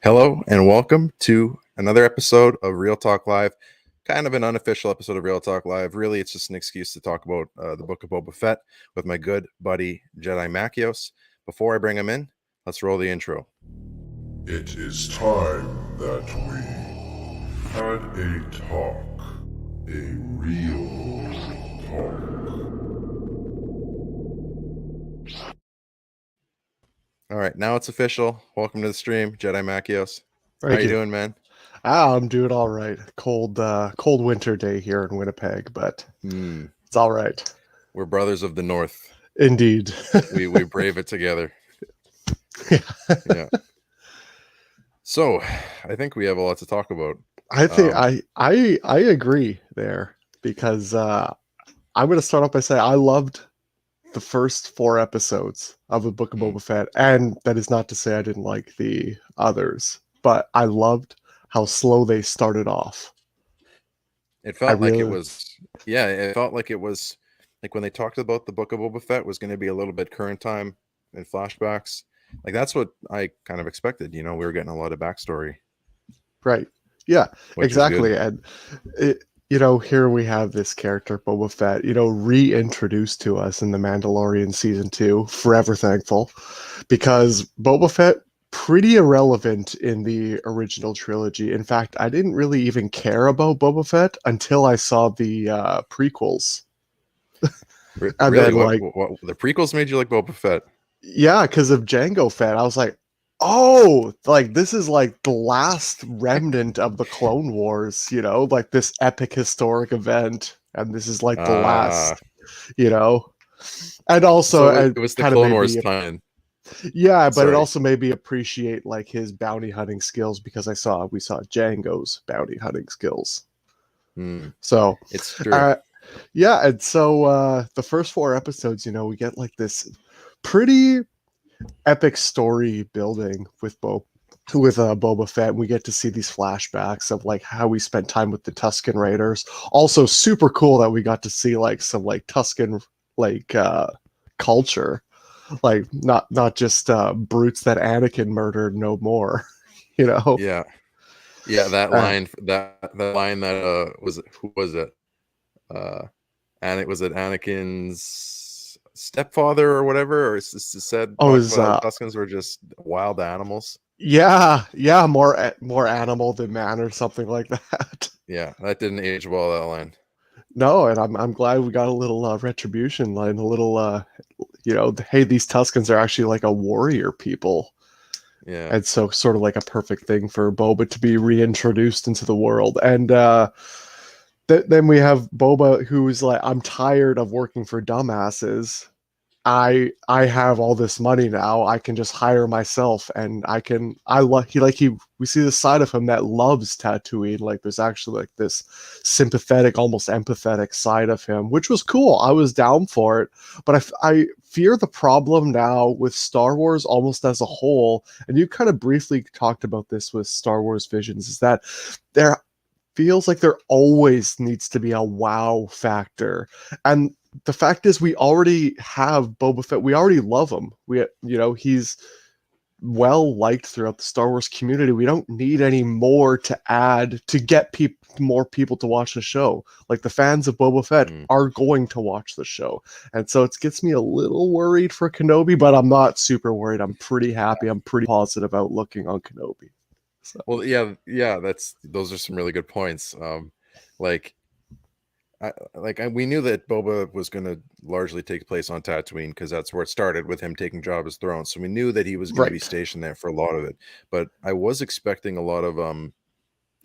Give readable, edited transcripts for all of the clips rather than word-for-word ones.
Hello and welcome to another episode of Real Talk Live, kind of an unofficial episode of Real Talk Live. Really, it's just an excuse to talk about the book of Boba Fett with my good buddy Jedi Makios. Before I bring him in, let's roll the intro. It is time that we had a talk, a real talk. All right, now it's official. Welcome to the stream, Jedi Makios. Thank How you you. doing, man? I'm doing all right. Cold winter day here in Winnipeg, but it's all right. We're brothers of the North. Indeed. We brave it together. Yeah. So, I think we have a lot to talk about. I think I agree there because I'm going to start off by saying I loved the first 4 episodes of the Book of Boba Fett, and that is not to say I didn't like the others, but I loved how slow they started off. It felt like it was like when they talked about the Book of Boba Fett was going to be a little bit current time and flashbacks. Like that's what I kind of expected. You know, we were getting a lot of backstory. Right. Yeah, exactly. And here we have this character, Boba Fett, reintroduced to us in The Mandalorian Season 2. Forever thankful. Because Boba Fett, pretty irrelevant in the original trilogy. In fact, I didn't really even care about Boba Fett until I saw the prequels. And really? Then, what, the prequels made you like Boba Fett? Yeah, because of Jango Fett. I was like, oh, like this is like the last remnant of the Clone Wars, like this epic historic event, and this is like the last, and also so it was the Clone Wars time. Yeah, but it also made me appreciate like his bounty hunting skills because we saw Jango's bounty hunting skills. So it's true. Yeah, and so the first 4 episodes, we get like this pretty epic story building with Boba Fett. We get to see these flashbacks of like how we spent time with the Tusken Raiders. Also super cool that we got to see like some like Tusken like culture, like not just brutes that Anakin murdered no more. Yeah that line that was it, who was it, and it was Anakin's stepfather or whatever, or it's just said Tuskens were just wild animals. Yeah, more animal than man or something like that. Yeah, that didn't age well, that line. No, and I'm glad we got a little retribution line, a little hey, these Tuskens are actually like a warrior people. Yeah. And so sort of like a perfect thing for Boba to be reintroduced into the world. And then we have Boba, who's like, I'm tired of working for dumbasses. I have all this money now. I can just hire myself, and we see the side of him that loves Tatooine. Like there's actually like this sympathetic, almost empathetic side of him, which was cool. I was down for it, but I fear the problem now with Star Wars almost as a whole. And you kind of briefly talked about this with Star Wars Visions, is that there feels like there always needs to be a wow factor. And the fact is, we already have Boba Fett. We already love him. He's well liked throughout the Star Wars community. We don't need any more to add to get more people to watch the show. Like the fans of Boba Fett are going to watch the show, and so it gets me a little worried for Kenobi. But I'm not super worried. I'm pretty happy. I'm pretty positive outlooking on Kenobi. So. Well, yeah. Those are some really good points. We knew that Boba was going to largely take place on Tatooine because that's where it started with him taking Jabba's throne. So we knew that he was going to be stationed there for a lot of it. But I was expecting a lot of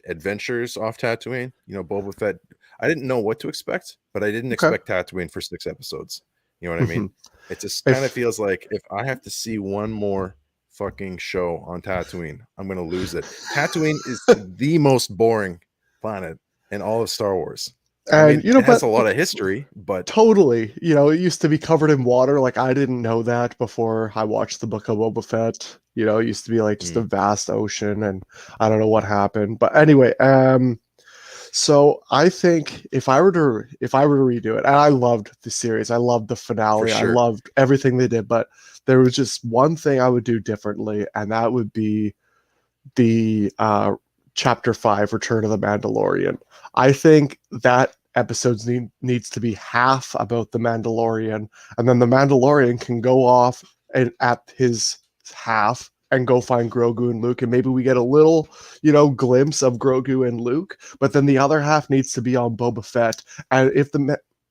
adventures off Tatooine. Boba Fett. I didn't know what to expect, but I didn't expect Tatooine for 6 episodes. You know what I mean? It just kind of feels like if I have to see one more fucking show on Tatooine, I'm going to lose it. Tatooine is the most boring planet in all of Star Wars. And it has a lot of history, but totally, it used to be covered in water. Like I didn't know that before I watched the Book of Boba Fett. It used to be like just a vast ocean, and I don't know what happened. But anyway, so I think if I were to redo it, and I loved the series, I loved the finale, I loved everything they did, but there was just one thing I would do differently, and that would be the Chapter 5, Return of the Mandalorian. I think that episodes needs to be half about the Mandalorian, and then the Mandalorian can go off at his half and go find Grogu and Luke, and maybe we get a little, glimpse of Grogu and Luke, but then the other half needs to be on Boba Fett. And if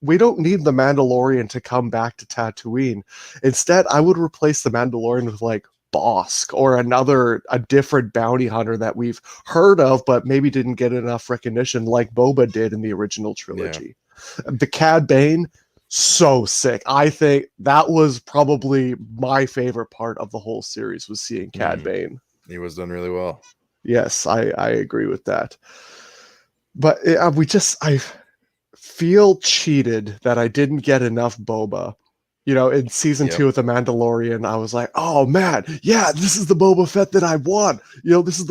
we don't need the Mandalorian to come back to Tatooine. Instead, I would replace the Mandalorian with like Bosk or a different bounty hunter that we've heard of, but maybe didn't get enough recognition like Boba did in the original trilogy. Yeah. The Cad Bane, so sick. I think that was probably my favorite part of the whole series, was seeing Cad Bane. He was done really well. Yes, I agree with that. But I feel cheated that I didn't get enough Boba. In season 2 of The Mandalorian, I was like, oh man, yeah, this is the Boba Fett that I want. This is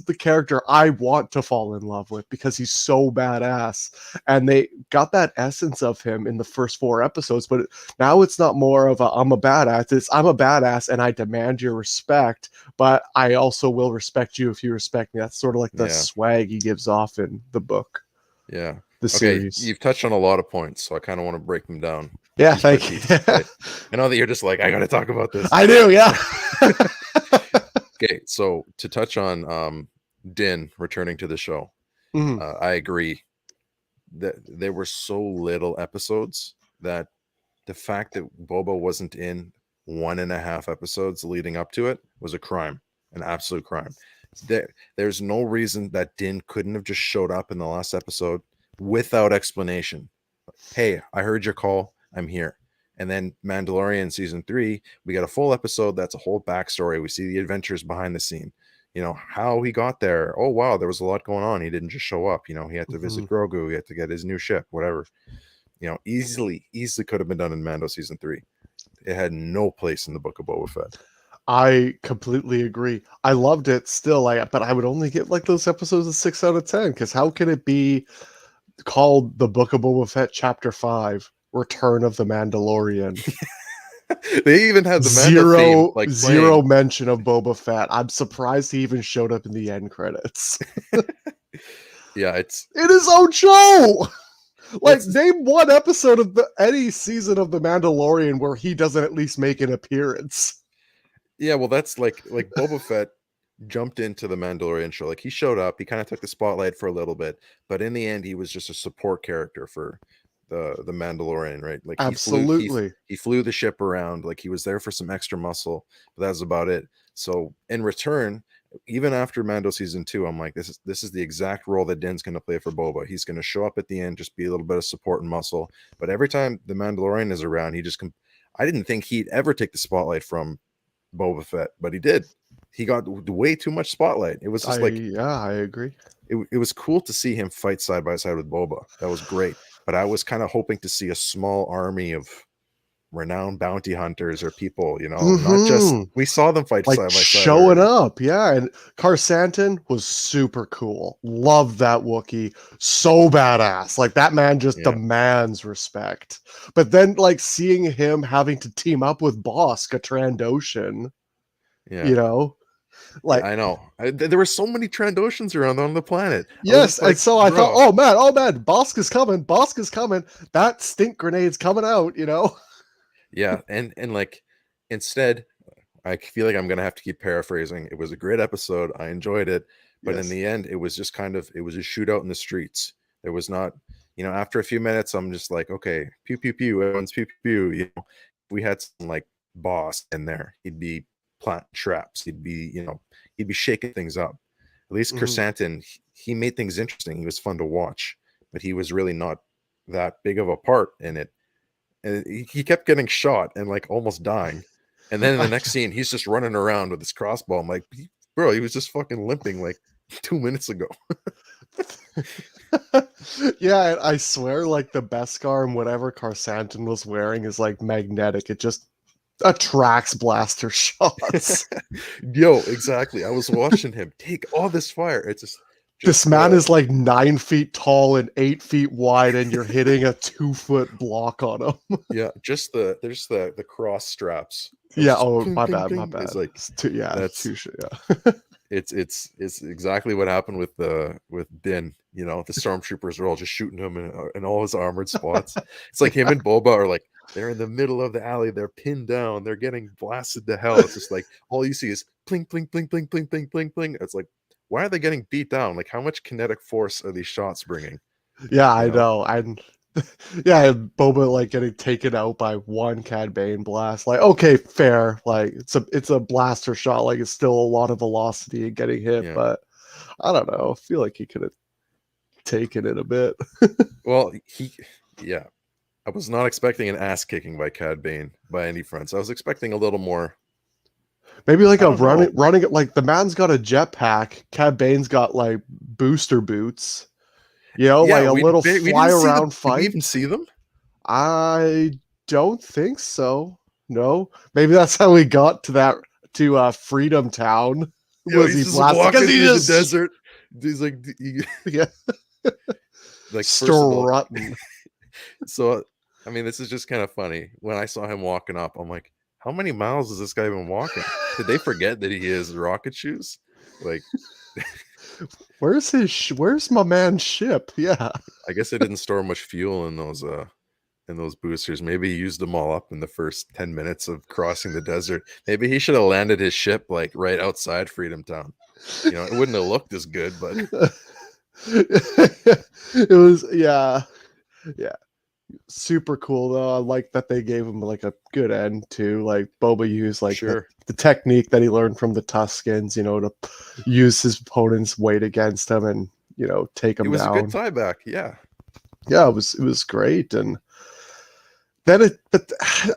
the character I want to fall in love with because he's so badass. And they got that essence of him in the first 4 episodes, but now it's not more of I'm a badass. It's I'm a badass and I demand your respect, but I also will respect you if you respect me. That's sort of like the swag he gives off in the book. Yeah. The series. You've touched on a lot of points, so I kind of want to break them down. Yeah, thank you. I know that you're just like, I got to talk about this. I do, yeah. Okay, so to touch on Din returning to the show, I agree that there were so little episodes that the fact that Boba wasn't in 1.5 episodes leading up to it was a crime, an absolute crime. There's no reason that Din couldn't have just showed up in the last episode without explanation. Hey, I heard your call. I'm here. And then Mandalorian season 3, we got a full episode that's a whole backstory. We see the adventures behind the scene. How he got there. Oh, wow, there was a lot going on. He didn't just show up. He had to visit Grogu. He had to get his new ship, whatever. Easily could have been done in Mando season 3. It had no place in the Book of Boba Fett. I completely agree. I loved it still, but I would only give like those episodes a 6 out of 10, because how can it be called the Book of Boba Fett Chapter 5, Return of the Mandalorian? They even had the zero mention of Boba Fett. I'm surprised he even showed up in the end credits. Yeah, it's his own show. Name one episode of any season of The Mandalorian where he doesn't at least make an appearance. Yeah, well, that's like Boba Fett jumped into the Mandalorian show. Like, he showed up, he kind of took the spotlight for a little bit, but in the end, he was just a support character for the Mandalorian, right? Like, absolutely, he flew the ship around. Like, he was there for some extra muscle, but that was about it. So in return, even after Mando season 2, I'm like, this is the exact role that Din's going to play for Boba. He's going to show up at the end, just be a little bit of support and muscle. But every time the Mandalorian is around, I didn't think he'd ever take the spotlight from Boba Fett, but he did. He got way too much spotlight. It was just I agree. It was cool to see him fight side by side with Boba. That was great. But I was kind of hoping to see a small army of renowned bounty hunters or people, not just, we saw them fight side by side showing up. Yeah, and Karsantan was super cool. Loved that Wookiee. So badass. Like, that man just demands respect. But then seeing him having to team up with Bosk, a Trandoshan, I know. There were so many Trandoshans around on the planet. Yes, and so I thought, oh man, Bosk is coming. That stink grenade's coming out, Yeah, and instead, I feel like I'm gonna have to keep paraphrasing. It was a great episode. I enjoyed it, but in the end, it was just it was a shootout in the streets. There was not, after a few minutes, I'm just like, okay, pew pew pew, everyone's pew pew pew. We had some boss in there. He'd be planting traps. He'd be shaking things up. At least Karsantan, he made things interesting. He was fun to watch, but he was really not that big of a part in it. And he kept getting shot and almost dying. And then in the next scene, he's just running around with his crossbow. I'm like, bro, he was just fucking limping 2 minutes ago. Yeah, I swear the Beskar and whatever Karsantan was wearing is magnetic. It just attracts blaster shots. Yo, exactly. I was watching him take all this fire. It's just this man is 9 feet tall and 8 feet wide, and you're hitting a 2-foot block on him. Yeah, there's the cross straps. Yeah. Oh, my bad. It's that's too. Yeah. It's exactly what happened with Din. You know, the stormtroopers are all just shooting him in all his armored spots. It's like him and Boba are like, they're in the middle of the alley, they're pinned down, they're getting blasted to hell. It's just like all you see is pling, pling, pling, pling, pling, pling, pling, pling. It's like, why are they getting beat down? Like, how much kinetic force are these shots bringing? Yeah, I know. And yeah, and Boba like getting taken out by one Cad Bane blast. Like, okay, fair. Like it's a blaster shot. Like it's still a lot of velocity and getting hit, Yeah. but I don't know. I feel like he could have taken it a bit. Well, I was not expecting an ass kicking by Cad Bane by any fronts. I was expecting a little more. Maybe like I a don't know. running like the man's got a jetpack. Cad Bane's got like booster boots. You know, Yeah, like a little fly around fight. Did we even see them? I don't think so. No, maybe that's how we got to Freedom Town. Yeah, Was he's he just blasted? walking Because he through just the desert. He's like, yeah, like first of all, strutting. so I mean, this is just kind of funny. When I saw him walking up, I'm like, how many miles has this guy been walking? Did they forget that he has rocket shoes? Like, Where's my man's ship? Yeah, I guess they didn't store much fuel in those boosters. Maybe he used them all up in the first 10 minutes of crossing the desert. Maybe he should have landed his ship like right outside Freedom Town. You know, it wouldn't have looked as good, but it was yeah, super cool though. I like that they gave him like a good end too. Like Boba used like sure. the technique that he learned from the Tuskens, you know, to use his opponent's weight against him and, you know, take him It was down. a good tie back, yeah. Yeah, it was great. And then but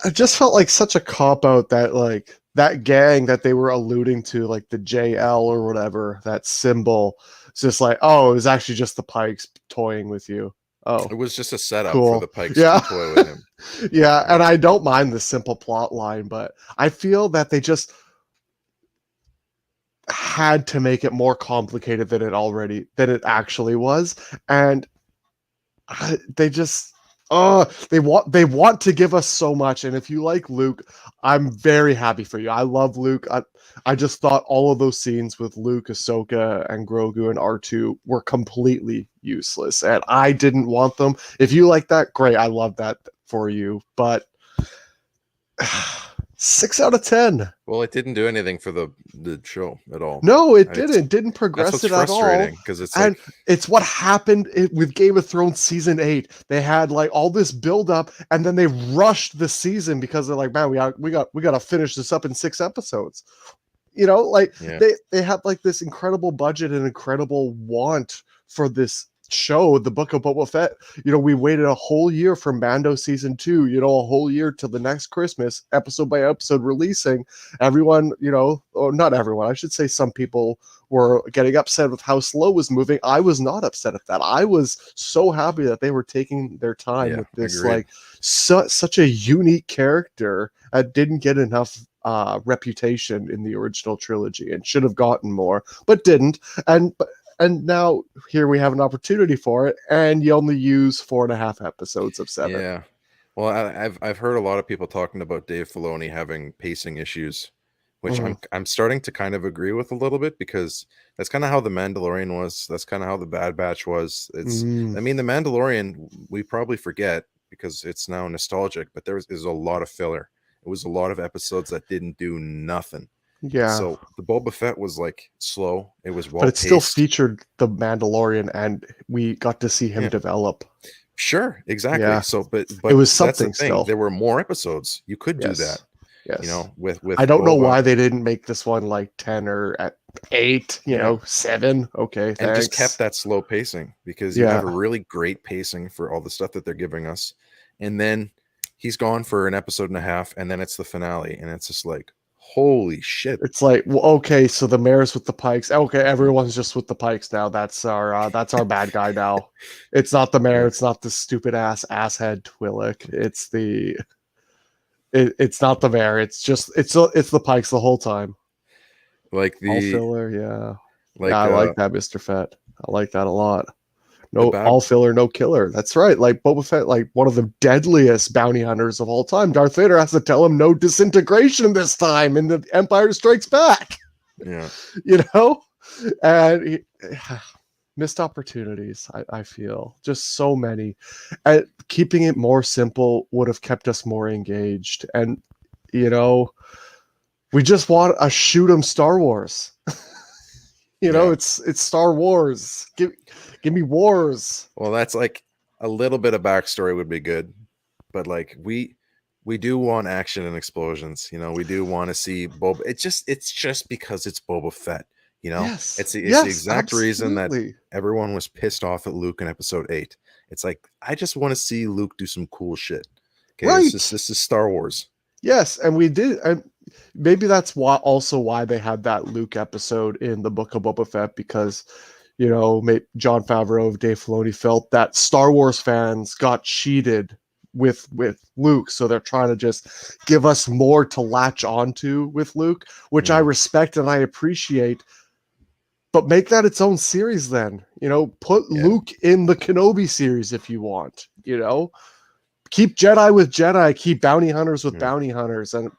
I just felt like such a cop out that like that gang that they were alluding to, like the JL or whatever, that symbol, it's just like, oh, it was actually just the Pikes toying with you. Oh, It was just a setup cool. for the Pikes Yeah. to toy with him. Yeah, and I don't mind the simple plot line, but I feel that they just had to make it more complicated than it actually was, and they just they want to give us so much. And if you like Luke, I'm very happy for you. I love Luke. I just thought all of those scenes with Luke, Ahsoka, and Grogu and R2 were completely useless, and I didn't want them. If you like that, great. I love that for you, but 6 out of 10. Well, it didn't do anything for the show at all. No, it didn't progress it at all. Because it's And like, it's what happened with Game of Thrones season 8. They had like all this build up, and then they rushed the season because they're like, man, we got to finish this up in 6 episodes. You know, like yeah. they had like this incredible budget and incredible want for this show, the Book of Boba Fett. You know, we waited a whole year for Mando season 2, you know, a whole year till the next Christmas, episode by episode releasing. Everyone, you know, or not everyone, I should say some people were getting upset with how slow it was moving. I was not upset at that. I was so happy that they were taking their time with this, agreed. like such a unique character that didn't get enough reputation in the original trilogy and should have gotten more, but didn't. And now here we have an opportunity for it, and you only use 4.5 episodes of 7. Yeah. Well, I've heard a lot of people talking about Dave Filoni having pacing issues, which I'm starting to kind of agree with a little bit, because that's kind of how The Mandalorian was. That's kind of how The Bad Batch was. I mean, The Mandalorian, we probably forget because it's now nostalgic, but there's a lot of filler. It was a lot of episodes that didn't do nothing. Yeah. So the Boba Fett was like slow. It was well, but it still featured the Mandalorian, and we got to see him develop. Sure, exactly. Yeah. So, but it was that's something. the thing. Still, there were more episodes. You could do that. Yes. You know, with I don't know Boba. why they didn't make this one like 10 or at 8. You know, 7. Okay, and just kept that slow pacing, because you have a really great pacing for all the stuff that they're giving us, and then he's gone for an episode and a half, and then it's the finale, and it's just like, holy shit. It's like, well, okay, so the mayor's with the Pikes. Okay, everyone's just with the Pikes now. That's our bad guy now. It's not the mayor. It's not the stupid asshead Twi'lek. It's not the mayor. It's the Pikes the whole time. Like the all filler, yeah. Like, I like that, Mr. Fett. I like that a lot. No, all filler, no killer. That's right. Like Boba Fett, like one of the deadliest bounty hunters of all time. Darth Vader has to tell him no disintegration this time in The Empire Strikes Back. Yeah. You know, and missed opportunities. I feel just so many, and keeping it more simple would have kept us more engaged. And you know, we just want a shoot 'em Star Wars. You know, Yeah. it's Star Wars. Give me wars. Well, that's like a little bit of backstory would be good, but like we do want action and explosions. You know, we do want to see Boba. It's just because it's Boba Fett. You know, Yes. it's the Yes, exact reason that absolutely. everyone was pissed off at Luke in Episode 8. It's like I just want to see Luke do some cool shit. Okay, Right. this is Star Wars. Yes, and we did, and maybe that's why they had that Luke episode in the Book of Boba Fett, because you know, John Favreau, Dave Filoni felt that Star Wars fans got cheated with Luke, so they're trying to just give us more to latch onto with Luke, which I respect and I appreciate. But make that its own series then. You know, put Luke in the Kenobi series if you want. You know, keep Jedi with Jedi, keep bounty hunters with bounty hunters, and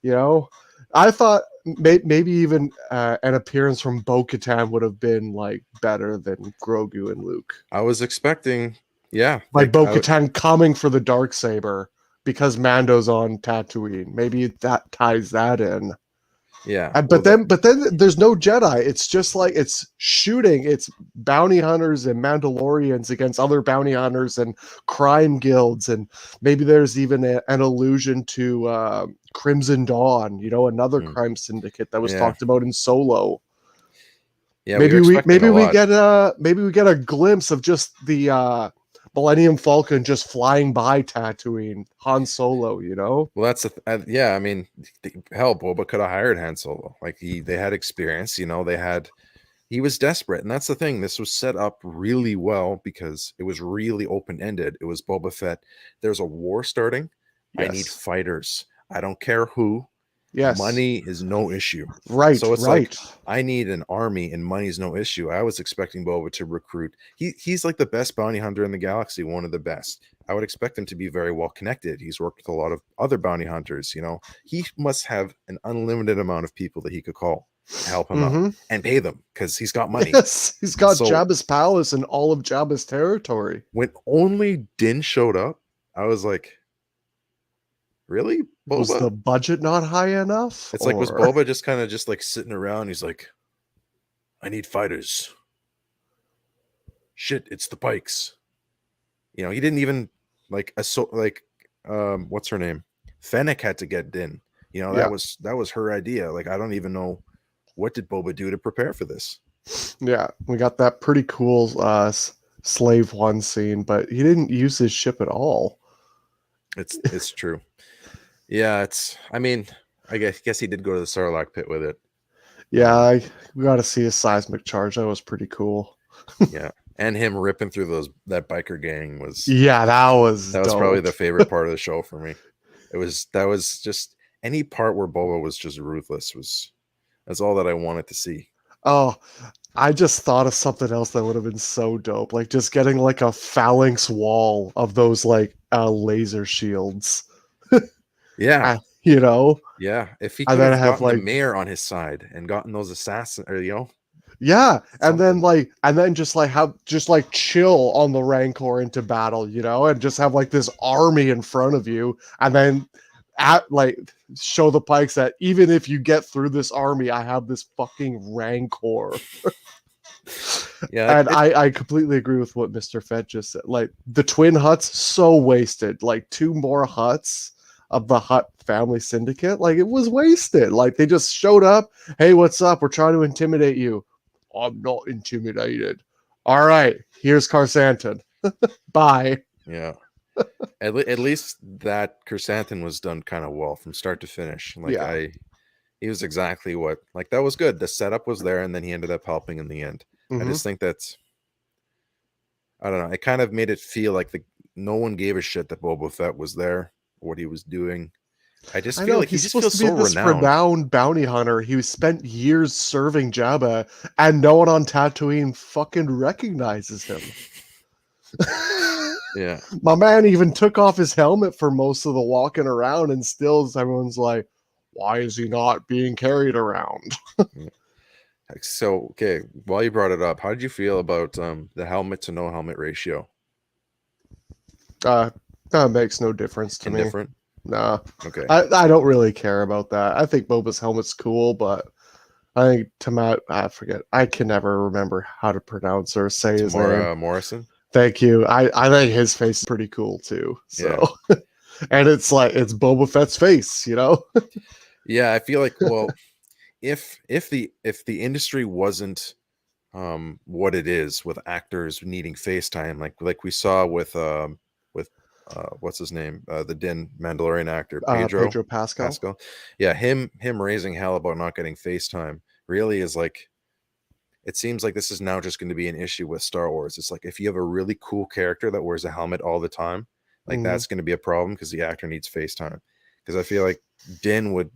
you know, I thought maybe even an appearance from Bo-Katan would have been like better than Grogu and Luke. I was expecting, like Bo-Katan coming for the Darksaber because Mando's on Tatooine. Maybe that ties that in. Yeah, But then there's no Jedi. It's just like it's shooting. It's bounty hunters and Mandalorians against other bounty hunters and crime guilds, and maybe there's even an allusion to Crimson Dawn. You know, another crime syndicate that was talked about in Solo. Yeah, maybe we get a glimpse of just the Millennium Falcon just flying by Tatooine, Han Solo, you know? Well, that's I mean, hell, Boba could have hired Han Solo. Like they had experience, you know, he was desperate. And that's the thing. This was set up really well because it was really open-ended. It was Boba Fett. There's a war starting. Yes. I need fighters. I don't care who. Yes. Money is no issue. Right. So it's like I need an army and money's no issue. I was expecting Boba to recruit. He's like the best bounty hunter in the galaxy, one of the best. I would expect him to be very well connected. He's worked with a lot of other bounty hunters, you know. He must have an unlimited amount of people that he could call to help him out and pay them because he's got money. Yes, he's got Jabba's palace and all of Jabba's territory. When only Din showed up, I was like, really? Boba? Was the budget not high enough? It's like, was Boba just kind of just like sitting around? He's like, I need fighters. Shit, it's the Pikes. You know, he didn't even what's her name? Fennec had to get Din. You know, that was her idea. Like, I don't even know what did Boba do to prepare for this. Yeah, we got that pretty cool Slave One scene, but he didn't use his ship at all. It's true. Yeah, I mean, I guess he did go to the Sarlacc pit with it. Yeah, we got to see a seismic charge. That was pretty cool. Yeah, and him ripping through that biker gang was. Yeah, that was probably the favorite part of the show for me. That was just any part where Boba was just ruthless that's all that I wanted to see. Oh, I just thought of something else that would have been so dope, like just getting like a phalanx wall of those like laser shields. Yeah, you know. Yeah, if he could have gotten the mayor on his side and gotten those assassins, or you know. Yeah, and then just chill on the Rancor into battle, you know, and just have like this army in front of you, and then show the Pikes that even if you get through this army, I have this fucking Rancor. Yeah, and I completely agree with what Mr. Fett just said. Like the twin huts, so wasted. Like 2 more huts of the Hutt family syndicate, like it was wasted. Like they just showed up. Hey, what's up? We're trying to intimidate you. I'm not intimidated. All right, here's Karsantan. Bye. Yeah. At least that Karsantan was done kind of well from start to finish. Like he was exactly what, like that was good. The setup was there, and then he ended up helping in the end. I just think that's, I don't know. It kind of made it feel like no one gave a shit that Boba Fett was there, what he was doing. I feel like he's supposed to be this renowned bounty hunter. He spent years serving Jabba, and no one on Tatooine fucking recognizes him. Yeah, my man even took off his helmet for most of the walking around, and still everyone's like, why is he not being carried around? So, okay, while you brought it up, how did you feel about the helmet to no helmet ratio? That makes no difference to me. Indifferent? Nah. Okay. I don't really care about that. I think Boba's helmet's cool, but I think I forget. I can never remember how to pronounce or say his name. Morrison? Thank you. I think his face is pretty cool too. So, Yeah. and it's Boba Fett's face, you know? Yeah, I feel like, well, if the industry wasn't what it is, with actors needing FaceTime, like we saw with what's his name, the Din Mandalorian actor, Pedro Pascal. Yeah, him raising hell about not getting FaceTime really is like, it seems like this is now just going to be an issue with Star Wars. It's like, if you have a really cool character that wears a helmet all the time, like that's going to be a problem because the actor needs FaceTime. Because I feel like Din would,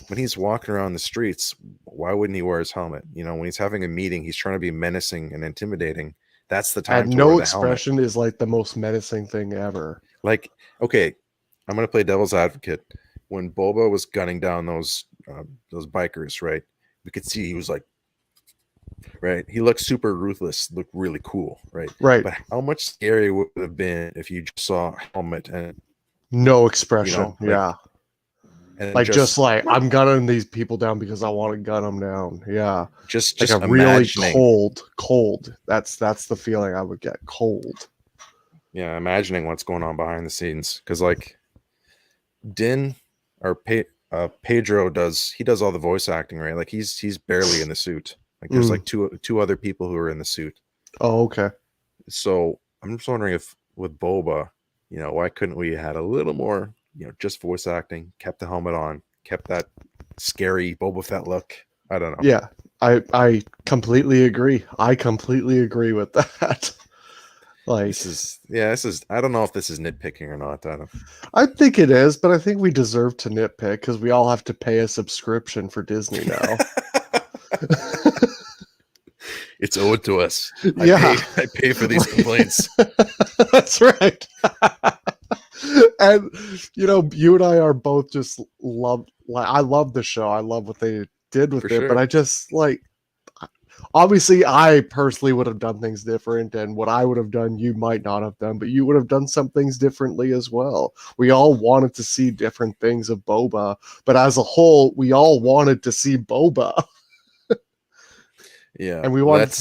when he's walking around the streets, why wouldn't he wear his helmet? You know, when he's having a meeting, he's trying to be menacing and intimidating. That's the time And to no wear the expression helmet. is like the most menacing thing ever. Like, okay, I'm gonna play devil's advocate. When Boba was gunning down those bikers, right? We could see he was like, right? He looked super ruthless, looked really cool, right? Right. But how much scarier would it have been if you just saw a helmet and, no expression? you know, like, yeah. And Like just like, I'm gunning these people down because I want to gun them down. Yeah. Just like a really cold. That's the feeling I would get. Cold. Yeah, imagining what's going on behind the scenes, because like Din or Pedro does all the voice acting, right? Like he's barely in the suit. Like there's like two other people who are in the suit. Oh, okay. So I'm just wondering if with Boba, you know, why couldn't we had a little more, you know, just voice acting, kept the helmet on, kept that scary Boba Fett look. I don't know. Yeah, I completely agree. I completely agree with that. Like this is I don't know if this is nitpicking or not. I think it is, but I think we deserve to nitpick because we all have to pay a subscription for Disney now. It's owed to us. I pay for these complaints. That's right. And you know, you and I are both just I love the show. I love what they did with it, but I just like, obviously I personally would have done things different, and what I would have done you might not have done, but you would have done some things differently as well. We all wanted to see different things of Boba, but as a whole we all wanted to see Boba. Yeah, and we wanted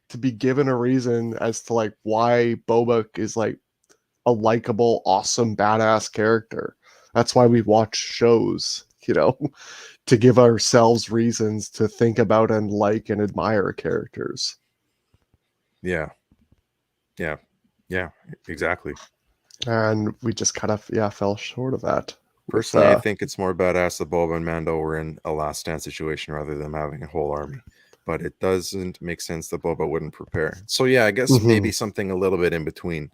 to be given a reason as to like why Boba is like a likable, awesome, badass character. That's why we watch shows, you know, to give ourselves reasons to think about and like and admire characters. Yeah, exactly. And we just kind of fell short of that. Personally, I think it's more badass that Boba and Mando were in a last stand situation rather than having a whole army. But it doesn't make sense that Boba wouldn't prepare. So yeah, I guess maybe something a little bit in between.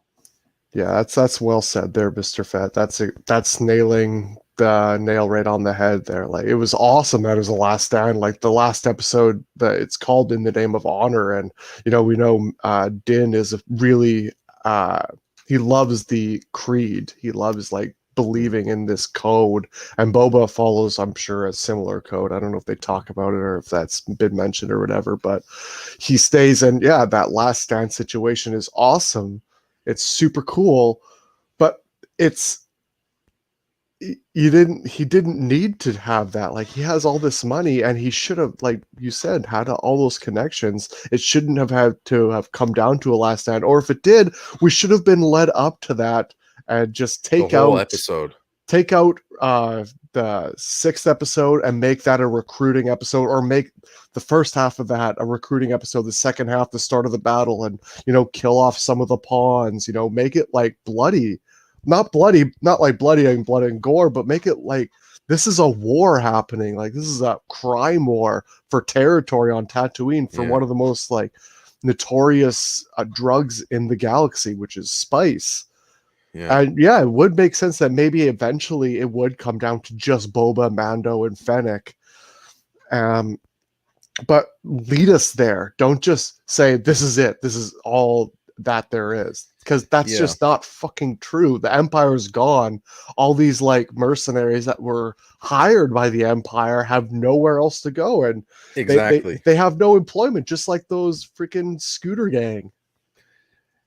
Yeah, that's well said there, Mr. Fett. That's nailing the nail right on the head there. Like, it was awesome that it was a last stand. Like the last episode, that it's called In the Name of Honor, and you know, we know Din is really he loves the creed. He loves like believing in this code, and Boba follows, I'm sure, a similar code. I don't know if they talk about it or if that's been mentioned or whatever, but he stays. And yeah, that last stand situation is awesome. It's super cool, but he didn't need to have that. Like, he has all this money, and he should have, like you said, had all those connections. It shouldn't have had to have come down to a last stand, or if it did, we should have been led up to that and just take out the 6th episode and make that a recruiting episode, or make the first half of that a recruiting episode, the second half the start of the battle, and you know, kill off some of the pawns. You know, make it like bloody, not like bloody and blood and gore, but make it like this is a war happening. Like, this is a crime war for territory on Tatooine for one of the most like notorious drugs in the galaxy, which is spice. And yeah, it would make sense that maybe eventually it would come down to just Boba, Mando, and Fennec. But lead us there. Don't just say, this is it. This is all that there is. because that's just not fucking true. The Empire's gone. All these like mercenaries that were hired by the Empire have nowhere else to go, and Exactly. they have no employment, just like those freaking scooter gang.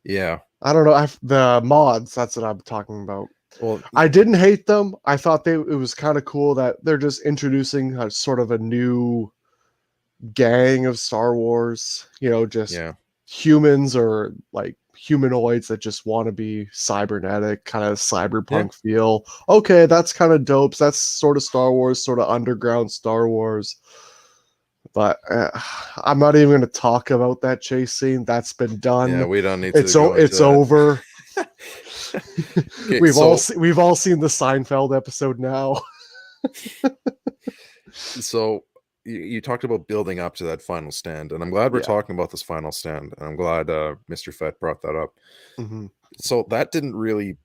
Yeah. I don't know. The mods, that's what I'm talking about. Well, I didn't hate them. I thought it was kind of cool that they're just introducing a sort of a new gang of Star Wars, just humans or like humanoids that just want to be cybernetic, kind of cyberpunk feel. Okay, that's kind of dope. That's sort of Star Wars, sort of underground Star Wars. But I'm not even going to talk about that chase scene. That's been done. Yeah, we don't need to go into it's that. Over. Okay, we've all seen the Seinfeld episode now. So you talked about building up to that final stand, and I'm glad we're talking about this final stand, and I'm glad Mr. Fett brought that up. Mm-hmm. So that didn't really.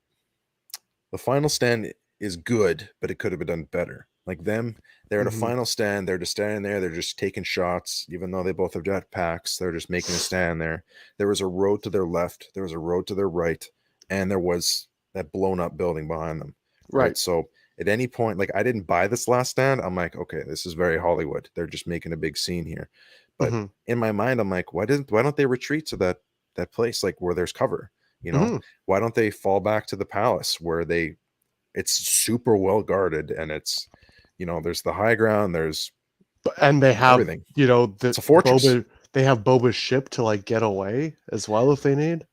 The final stand is good, but it could have been done better. Like them, they're in a final stand. They're just standing there. They're just taking shots, even though they both have jetpacks. They're just making a stand there. There was a road to their left. There was a road to their right, and there was that blown up building behind them. Right. So at any point, like I didn't buy this last stand. I'm like, okay, this is very Hollywood. They're just making a big scene here. But in my mind, I'm like, why don't they retreat to that place, like where there's cover? Why don't they fall back to the palace where it's super well guarded, and it's there's the high ground, and they have everything. It's a fortress. They have Boba's ship to like get away as well if they need.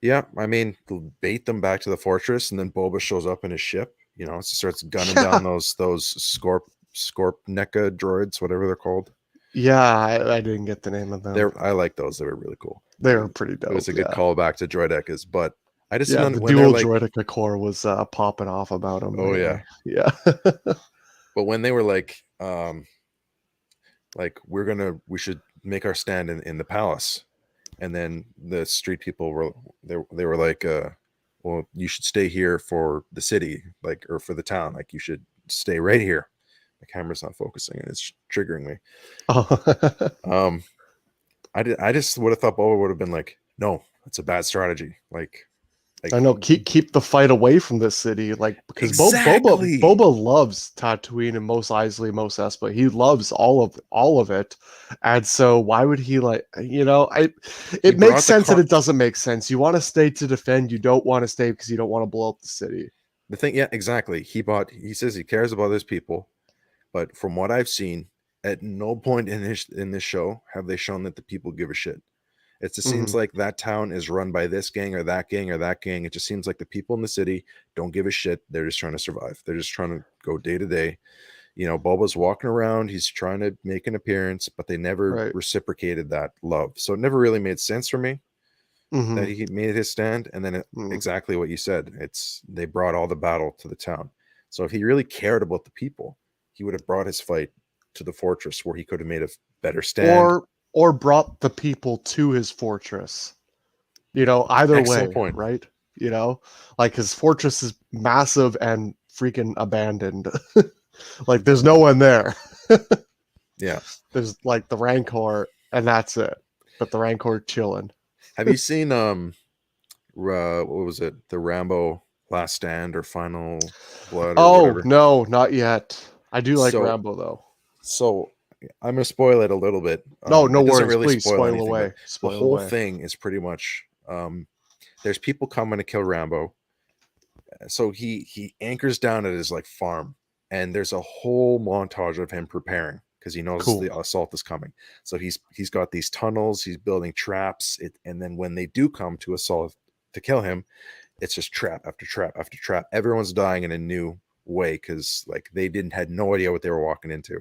Yeah, I mean, bait them back to the fortress, and then Boba shows up in his ship. Starts gunning down those Scorp NECA droids, whatever they're called. Yeah, I didn't get the name of them. I like those. They were really cool. They were pretty dope. It was a good callback to droidekas, but I just the dual droideka core was popping off about them. Oh yeah. But when they were like we should make our stand in the palace, and then the street people were like, well, you should stay here for the city, like, or for the town, like you should stay right here. The camera's not focusing and it's triggering me. I just would have thought Boba would have been like, no, that's a bad strategy. Like I know, keep the fight away from this city, like, because Boba loves Tatooine and Mos Eisley, Mos Espa. He loves all of it, and so why would he it makes sense and it doesn't make sense. You want to stay to defend. You don't want to stay because you don't want to blow up the city. The thing, yeah, exactly. He says he cares about his people, but from what I've seen, at no point in this show have they shown that the people give a shit. It just seems like that town is run by this gang or that gang or that gang. It just seems like the people in the city don't give a shit. They're just trying to survive. They're just trying to go day to day. Boba's walking around. He's trying to make an appearance, but they never reciprocated that love. So it never really made sense for me that he made his stand. And then exactly what you said. They brought all the battle to the town. So if he really cared about the people, he would have brought his fight to the fortress where he could have made a better stand. Or brought the people to his fortress. Either Excellent way, point. right? Like his fortress is massive and freaking abandoned. Like there's no one there. Yeah. There's like the Rancor and that's it. But the Rancor chilling. Have you seen what was it? The Rambo Last Stand or Final Blood or whatever? No, not yet. I do like Rambo though. So I'm gonna spoil it a little bit. No worries. Really please spoil away. The whole thing is pretty much there's people coming to kill Rambo. So he anchors down at his like farm, and there's a whole montage of him preparing because he knows the assault is coming. So he's got these tunnels, he's building traps, and then when they do come to assault to kill him, it's just trap after trap after trap. Everyone's dying in a new way because like they had no idea what they were walking into.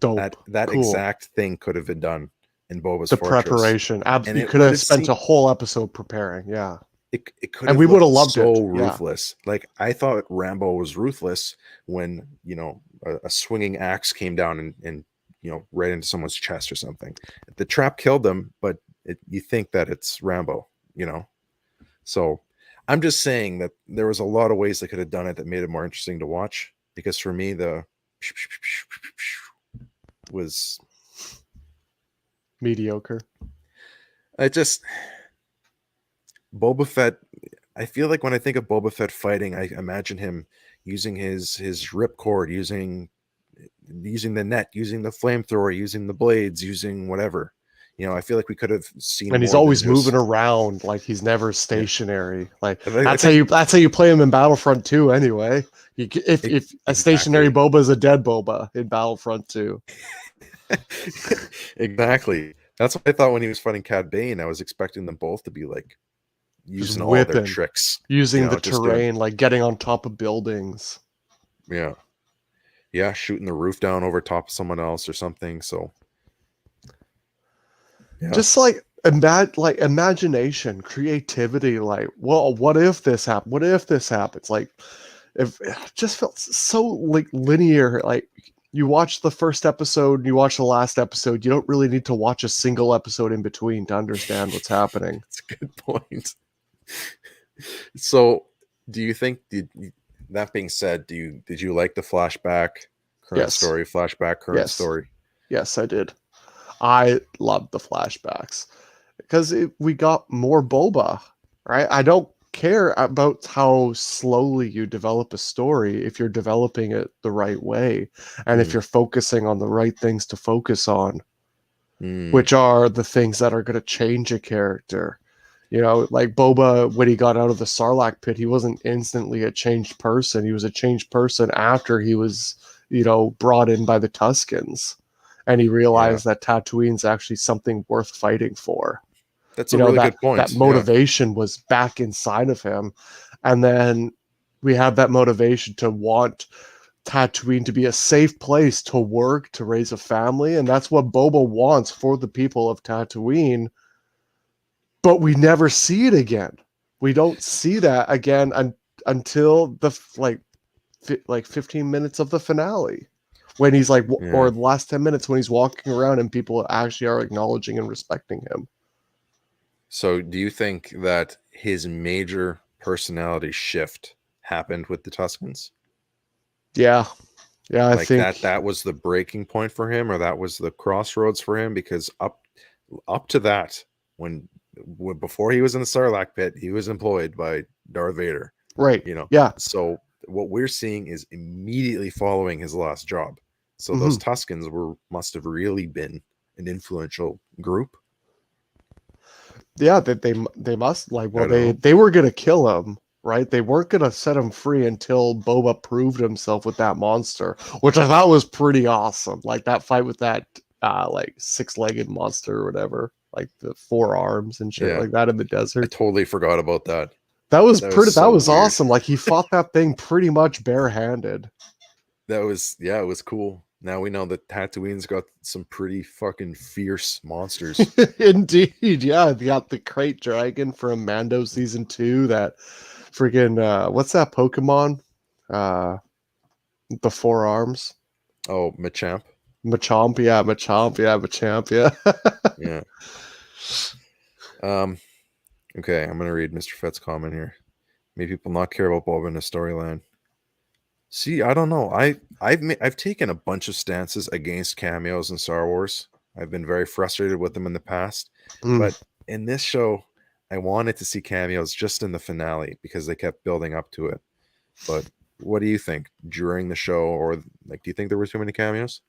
Dope. That exact thing could have been done in Boba's fortress. Preparation. You could have spent a whole episode preparing. Yeah. It could and have we would have loved so it. Ruthless. Yeah. Like I thought Rambo was ruthless when a swinging axe came down and right into someone's chest or something. The trap killed them, but you think that it's Rambo. So I'm just saying that there was a lot of ways they could have done it that made it more interesting to watch. Because for me, the was mediocre. Boba Fett, I feel like when I think of Boba Fett fighting, I imagine him using his ripcord, using the net, using the flamethrower, using the blades, using whatever. I feel like we could have seen And he's more than always just moving around, like he's never yeah. stationary. Like I that's how think you play him in Battlefront 2 anyway. If a stationary exactly. Boba is a dead Boba in Battlefront 2. Exactly. That's what I thought when he was fighting Cad Bane. I was expecting them both to be like Just using all their whipping, tricks, using the just doing terrain, like getting on top of buildings. yeah, shooting the roof down over top of someone else or something. So yeah, Just like imagination, creativity, like, well, what if this happens? What if this happens? Like, if it just felt so like linear. Like you watch the first episode, you watch the last episode, you don't really need to watch a single episode in between to understand what's happening. that's a good point. So, do you think that being said, did you like the flashback, current Yes. story, flashback, current Yes. story? Yes, I did. I loved the flashbacks because we got more Boba, right? I don't care about how slowly you develop a story if you're developing it the right way and if you're focusing on the right things to focus on, which are the things that are going to change a character. Like Boba, when he got out of the Sarlacc pit, he wasn't instantly a changed person. He was a changed person after he was, brought in by the Tuskens. And he realized that Tatooine's actually something worth fighting for. That's a really good point. That motivation was back inside of him. And then we have that motivation to want Tatooine to be a safe place to work, to raise a family. And that's what Boba wants for the people of Tatooine. But we never see it again. We don't see that again until the like 15 minutes of the finale, when he's like, or the last 10 minutes when he's walking around and people actually are acknowledging and respecting him. So, do you think that his major personality shift happened with the Tuskens? Yeah, I like think that was the breaking point for him, or that was the crossroads for him, because up to that, when before he was in the Sarlacc pit, he was employed by Darth Vader. Right. Yeah. So what we're seeing is immediately following his last job. So those Tuskens must have really been an influential group. Yeah, that they must, like, well, they were gonna kill him, right? They weren't gonna set him free until Boba proved himself with that monster, which I thought was pretty awesome. Like that fight with that like 6-legged monster or whatever, like the 4 arms and shit like that in the desert. I totally forgot about that. That was awesome. Like he fought that thing pretty much barehanded. It was cool. Now we know that Tatooine's got some pretty fucking fierce monsters. Indeed, yeah. They got the Crate Dragon from Mando Season 2, that friggin' what's that Pokemon? The 4 arms. Oh, Machamp. Machamp, yeah. Yeah. Okay, I'm gonna read Mr. Fett's comment here. May people not care about Boba in the storyline. See, I don't know. I've taken a bunch of stances against cameos in Star Wars. I've been very frustrated with them in the past. But in this show, I wanted to see cameos just in the finale because they kept building up to it. But what do you think during the show, or like, do you think there were too many cameos?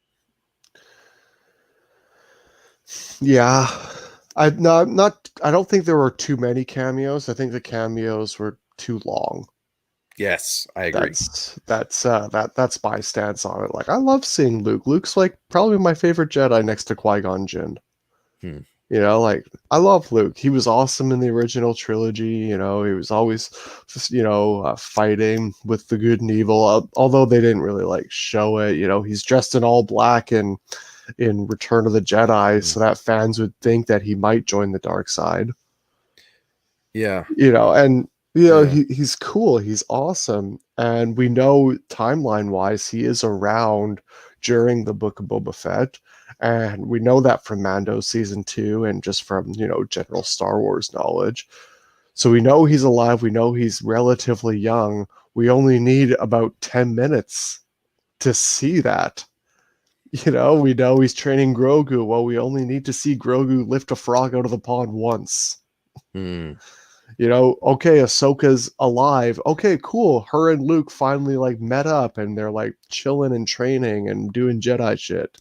Yeah. I don't think there were too many cameos. I think the cameos were too long. Yes, I agree. That's my stance on it. Like, I love seeing Luke. Luke's like probably my favorite Jedi next to Qui-Gon Jinn. Like, I love Luke. He was awesome in the original trilogy. He was always, fighting with the good and evil. Although they didn't really like show it. He's dressed in all black in Return of the Jedi, so that fans would think that he might join the dark side. Yeah. He's cool. He's awesome. And we know timeline-wise he is around during the Book of Boba Fett. And we know that from Mando Season 2 and just from, general Star Wars knowledge. So we know he's alive. We know he's relatively young. We only need about 10 minutes to see that. We know he's training Grogu. Well, we only need to see Grogu lift a frog out of the pond once. Okay, Ahsoka's alive. Okay, cool. Her and Luke finally like met up and they're like chilling and training and doing Jedi shit.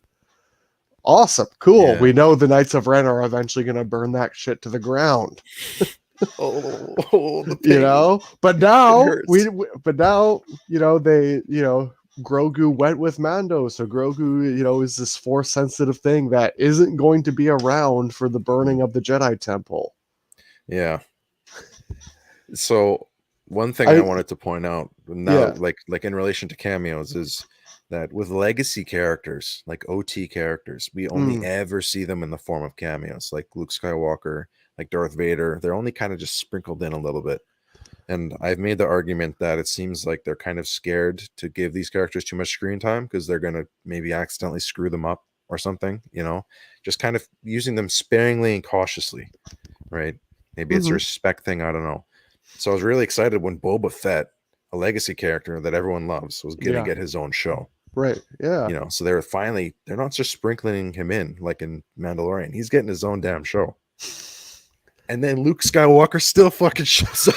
Awesome. Cool. Yeah. We know the Knights of Ren are eventually going to burn that shit to the ground. The pain. But It now hurts. they Grogu went with Mando, so Grogu is this force sensitive thing that isn't going to be around for the burning of the Jedi Temple. Yeah. So one thing I wanted to point out now, like in relation to cameos, is that with legacy characters, like OT characters, we only ever see them in the form of cameos, like Luke Skywalker, like Darth Vader. They're only kind of just sprinkled in a little bit. And I've made the argument that it seems like they're kind of scared to give these characters too much screen time because they're going to maybe accidentally screw them up or something, just kind of using them sparingly and cautiously, right? Maybe it's a respect thing. I don't know. So I was really excited when Boba Fett, a legacy character that everyone loves, was going to get his own show. Right. Yeah. So they're not just sprinkling him in like in Mandalorian. He's getting his own damn show. And then Luke Skywalker still fucking shows up.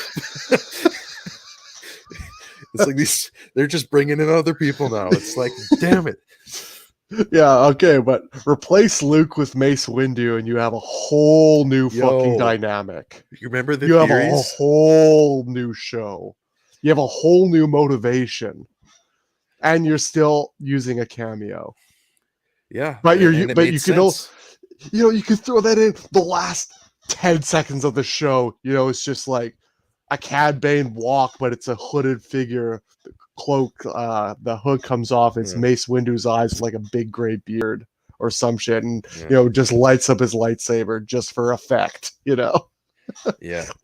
It's like they're just bringing in other people now. It's like, damn it. Yeah, okay, but replace Luke with Mace Windu and you have a whole new fucking dynamic. You remember the theories? Have a whole new show. You have a whole new motivation. And you're still using a cameo. Yeah. But you can throw that in the last 10 seconds of the show. It's just like a Cad Bane walk, but it's a hooded figure. The cloak, the hood comes off. It's Mace Windu's eyes with like a big gray beard or some shit, and just lights up his lightsaber just for effect. Yeah,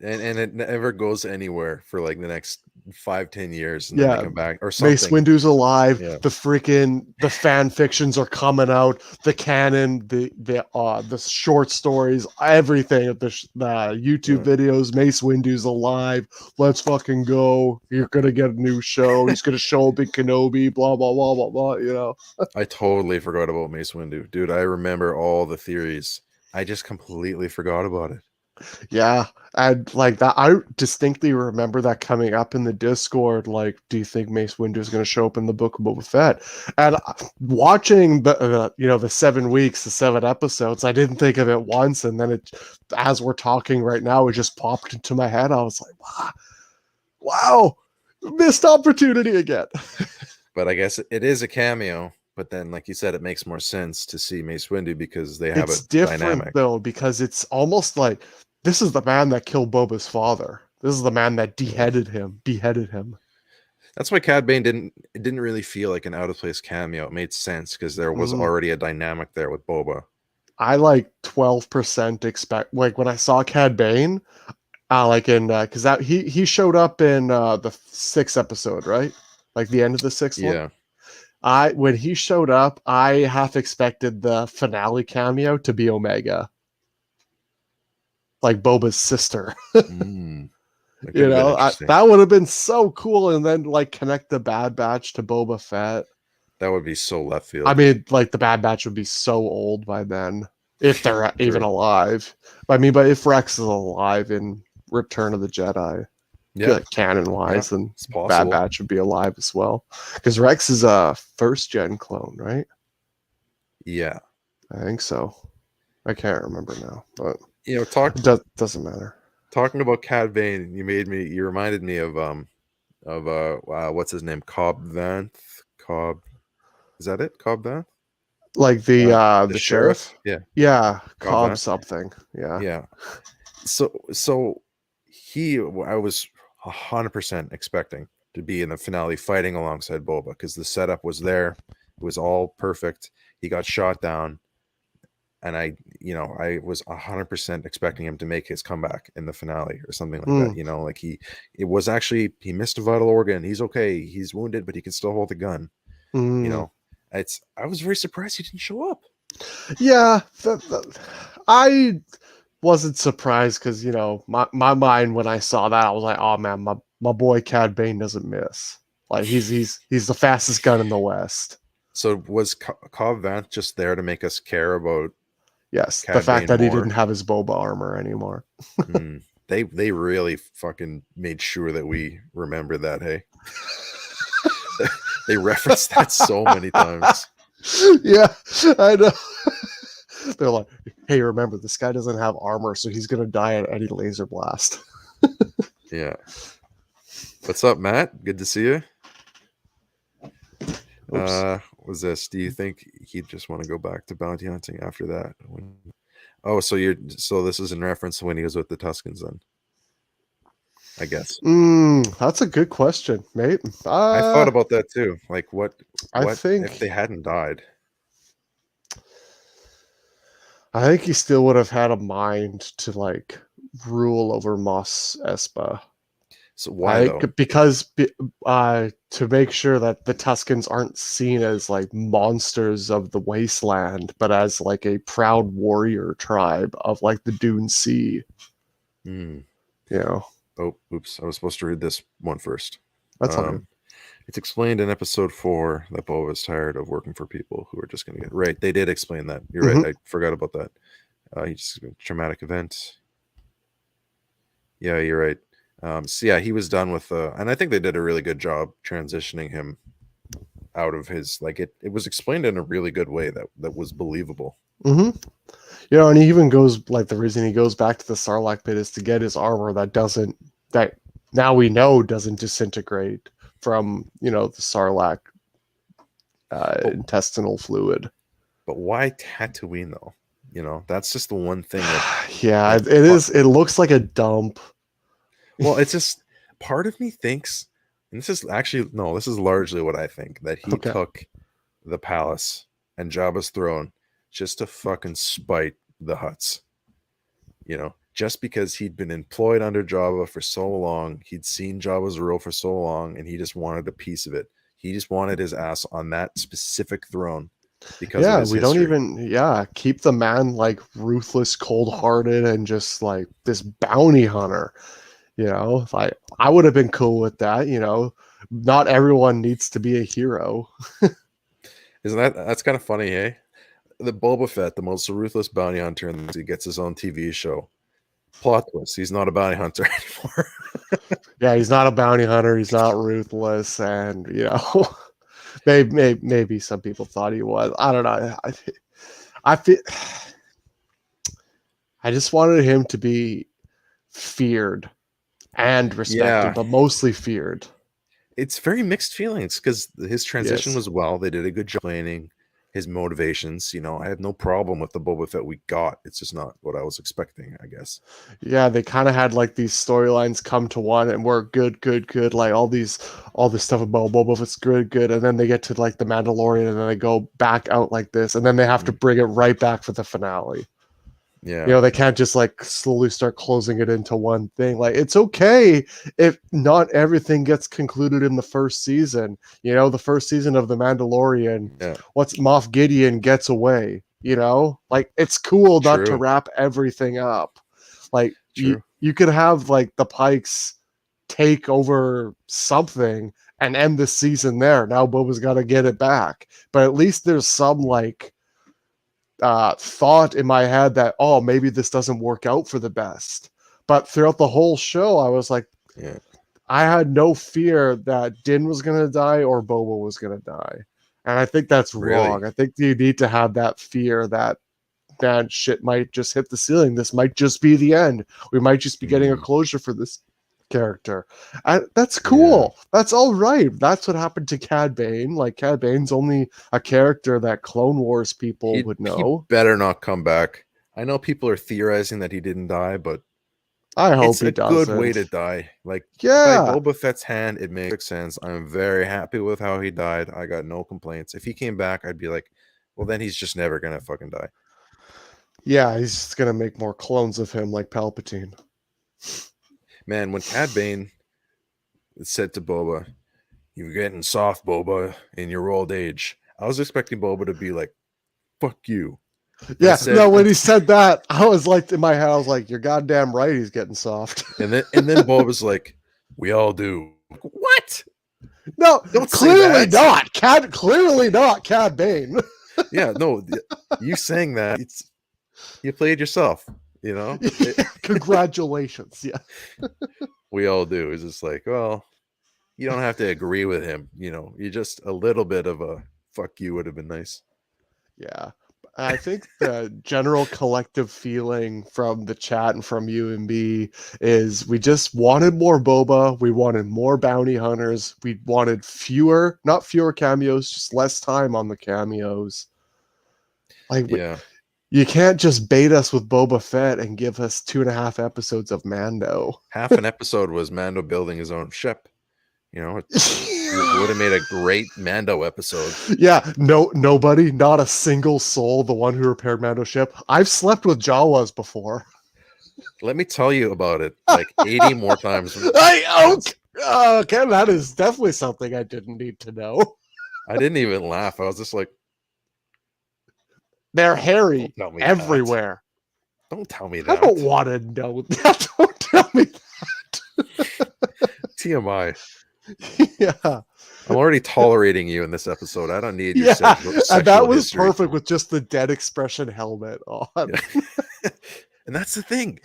and it never goes anywhere for like the next 5-10 years, and then they come back or something. Mace Windu's alive. The fan fictions are coming out. The canon, the short stories, everything. The YouTube videos. Mace Windu's alive. Let's fucking go. You're gonna get a new show. He's gonna show up in Kenobi. Blah blah blah blah blah. I totally forgot about Mace Windu, dude. I remember all the theories. I just completely forgot about it. Yeah, and like that, I distinctly remember that coming up in the Discord. Like, do you think Mace Windu is going to show up in the Book of Boba Fett? And watching the 7 weeks, the 7 episodes, I didn't think of it once, and then as we're talking right now, it just popped into my head. I was like, wow, missed opportunity again. But I guess it is a cameo. But then, like you said, it makes more sense to see Mace Windu because they have a different dynamic. Though, because it's almost like this is the man that killed Boba's father. This is the man that beheaded him. That's why Cad Bane didn't really feel like an out of place cameo. It made sense because there was already a dynamic there with Boba. I like 12% expect like when I saw Cad Bane, because that he showed up in the 6th episode, right? Like the end of the 6th one. Yeah. When he showed up, I half expected the finale cameo to be Omega. Like Boba's sister. That would have been so cool. And then like connect the Bad Batch to Boba Fett. That would be so left field. I mean, like the Bad Batch would be so old by then. If they're even alive. But if Rex is alive in Return of the Jedi. Canon wise, then Bad Batch would be alive as well. Because Rex is a 1st-gen clone, right? Yeah. I think so. I can't remember now, but doesn't matter. Talking about Cad Bane, you reminded me of what's his name? Cobb Vanth? Is that it? Cobb Vanth? Like the sheriff? Yeah. Yeah, Cobb something. Yeah. Yeah. So I was 100% expecting to be in the finale fighting alongside Boba because the setup was there. It was all perfect. He got shot down. And I was 100% expecting him to make his comeback in the finale or something like that. He missed a vital organ. He's okay. He's wounded, but he can still hold the gun. I was very surprised he didn't show up. Yeah. I wasn't surprised because, my mind when I saw that, I was like, oh man, my boy Cad Bane doesn't miss. Like he's the fastest gun in the West. So was Cobb Vanth just there to make us care about Yes, Cad the fact Bane that he more? didn't have his Boba armor anymore. They really fucking made sure that we remember that. Hey, they referenced that so many times. Yeah, I know. They're like, hey, remember, this guy doesn't have armor, so he's gonna die at any laser blast. Yeah. What's up, Matt? Good to see you. Was this? Do you think he'd just want to go back to bounty hunting after that? Oh, so this is in reference to when he was with the Tuscans, then? I guess. That's a good question, mate. I thought about that too. Like, what think if they hadn't died? I think he still would have had a mind to like rule over Mos Espa. So why though? Because to make sure that the Tuscans aren't seen as like monsters of the wasteland, but as like a proud warrior tribe of like the Dune Sea. You know. Oh, oops! I was supposed to read this one first. That's fine. It's explained in episode 4 that Boba is tired of working for people who are just going to get right. They did explain that. You're right. I forgot about that. He just a traumatic event. Yeah, you're right. So yeah, he was done with and I think they did a really good job transitioning him out of his like it was explained in a really good way that was believable. You know, and he even goes like the reason he goes back to the Sarlacc pit is to get his armor that now we know doesn't disintegrate from, you know, the Sarlacc intestinal fluid. But why Tatooine though? You know, that's just the one thing yeah, it is. It looks like a dump. Well, it's just part of me thinks, and this is largely what I think, that he took the palace and Jabba's throne just to fucking spite the Hutts. You know, just because he'd been employed under Jabba for so long, he'd seen Jabba's rule for so long, and he just wanted a piece of it. He just wanted his ass on that specific throne. Because of his history. Don't even keep the man like ruthless, cold-hearted, and just like this bounty hunter. You know, like I would have been cool with that. You know, not everyone needs to be a hero. That's kind of funny, hey? The Boba Fett, the most ruthless bounty hunter, and he gets his own TV show. Plot twist: he's not a bounty hunter anymore. Yeah, he's not a bounty hunter. He's not ruthless, and you know, maybe some people thought he was. I don't know. I just wanted him to be feared and respected, but mostly feared. It's very mixed feelings because his transition was well. They did a good job explaining his motivations. You know, I had no problem with the Boba Fett we got. It's just not what I was expecting, I guess. Yeah, they kind of had like these storylines come to one and we're good. Like all this stuff about Boba Fett's good. And then they get to like the Mandalorian and then they go back out like this. And then they have to bring it right back for the finale. Yeah. You know, they can't just like slowly start closing it into one thing. Like, it's okay if not everything gets concluded in the first season. You know, the first season of The Mandalorian, Moff Gideon gets away, you know? Like, it's cool not to wrap everything up. Like, you could have like the Pikes take over something and end the season there. Now Boba's got to get it back. But at least there's some like thought in my head that, oh, maybe this doesn't work out for the best. But throughout the whole show, I was like, I had no fear that Din was going to die or Boba was going to die. And I think that's wrong. I think you need to have that fear that, man, shit might just hit the ceiling. This might just be the end. We might just be getting a closure for this character. That's cool. That's all right. That's what happened to Cad Bane. Like, Cad Bane's only a character that Clone Wars people would know. He better not come back. I know people are theorizing that he didn't die, but I hope he doesn't. It's a good way to die. Like, by Boba Fett's hand, it makes sense. I'm very happy with how he died. I got no complaints. If he came back, I'd be like, well, then he's just never gonna fucking die. Yeah, he's just gonna make more clones of him like Palpatine. Man, when Cad Bane said to Boba, "You're getting soft, Boba, in your old age," I was expecting Boba to be like, "Fuck you." Yeah, when he said that, I was like, in my head, I was like, "You're goddamn right, he's getting soft." And then Boba's like, "We all do." What? No, clearly not. Clearly not Cad Bane. Yeah, no, you saying that, you played yourself. You know, Congratulations. Yeah. we all do. It's just like, well, you don't have to agree with him. You know, you just a little bit of a fuck you would have been nice. Yeah. I think the general collective feeling from the chat and from you and me is we just wanted more Boba. We wanted more bounty hunters. We wanted not fewer cameos, just less time on the cameos. Like, Yeah. you can't just bait us with Boba Fett and give us 2.5 episodes of Mando. Half an episode was Mando building his own ship. You know, it would have made a great Mando episode. Yeah, nobody, not a single soul, the one who repaired Mando's ship. I've slept with Jawas before. Let me tell you about it like 80 more times. Ken, that is definitely something I didn't need to know. I didn't even laugh. I was just like, they're hairy That. everywhere. Don't tell me that. I don't want to know that. Don't tell me that. TMI. Yeah. I'm already tolerating you in this episode. I don't need your and that was history. Perfect with just the dead expression helmet on. Yeah. And that's the thing.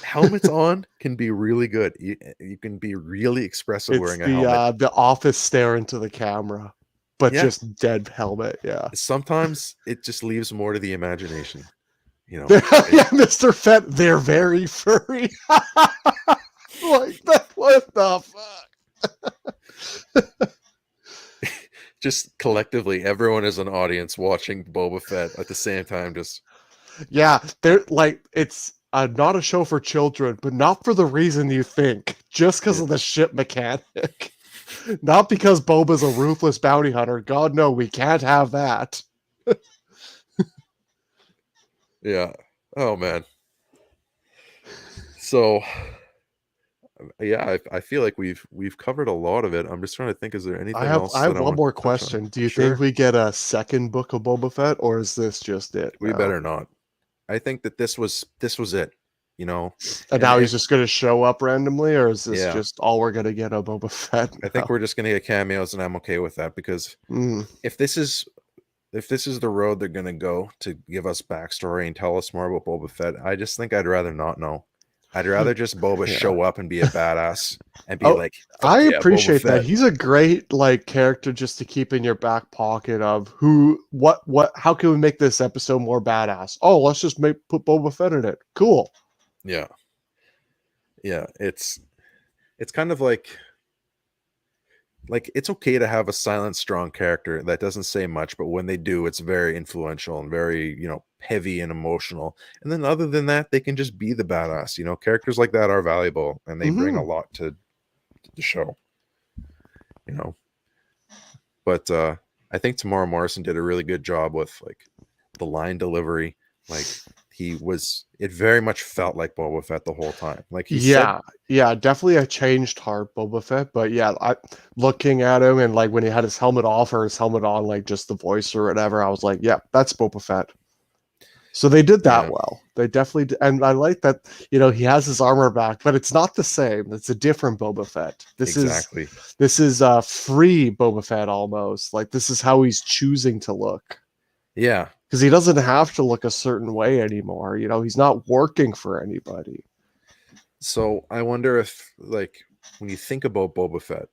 Helmets on can be really good. You can be really expressive wearing a helmet. The office stare into the camera, but just dead helmet. Yeah. Sometimes it just leaves more to the imagination. You know. Mr. Fett, they're very furry. Like that. What the fuck? Just collectively, everyone is an audience watching Boba Fett at the same time. They're like, it's not a show for children, but not for the reason you think. Just because of the ship mechanic, not because Boba's a ruthless bounty hunter. God no, we can't have that. Yeah. Oh man. So. Yeah, I feel like we've covered a lot of it. I'm just trying to think. Is there anything else? I have one more question. Do you think we get a second book of Boba Fett, or is this just it? We better not. I think that this was it. You know. And now he's just going to show up randomly, or is this just all we're going to get of Boba Fett? I think we're just going to get cameos, and I'm okay with that because if this is the road they're going to go to give us backstory and tell us more about Boba Fett, I just think I'd rather not know. I'd rather just Boba show up and be a badass and be like, I appreciate that. He's a great character just to keep in your back pocket of how can we make this episode more badass? Oh, let's just put Boba Fett in it. Cool. Yeah. Yeah. It's kind of like it's okay to have a silent, strong character that doesn't say much, but when they do, it's very influential and very, heavy and emotional. And then other than that, they can just be the badass. Characters like that are valuable and they bring a lot to the show. But I think Tamara Morrison did a really good job with the line delivery. It very much felt like Boba Fett the whole time. Definitely a changed heart Boba Fett, but looking at him and when he had his helmet off or his helmet on, just the voice or whatever, I was like, yeah, that's Boba Fett. So they did that well. They definitely did. And I like that, he has his armor back, but it's not the same. It's a different Boba Fett. This is free Boba Fett almost. This is how he's choosing to look. Yeah. Because he doesn't have to look a certain way anymore. He's not working for anybody. So I wonder if, when you think about Boba Fett,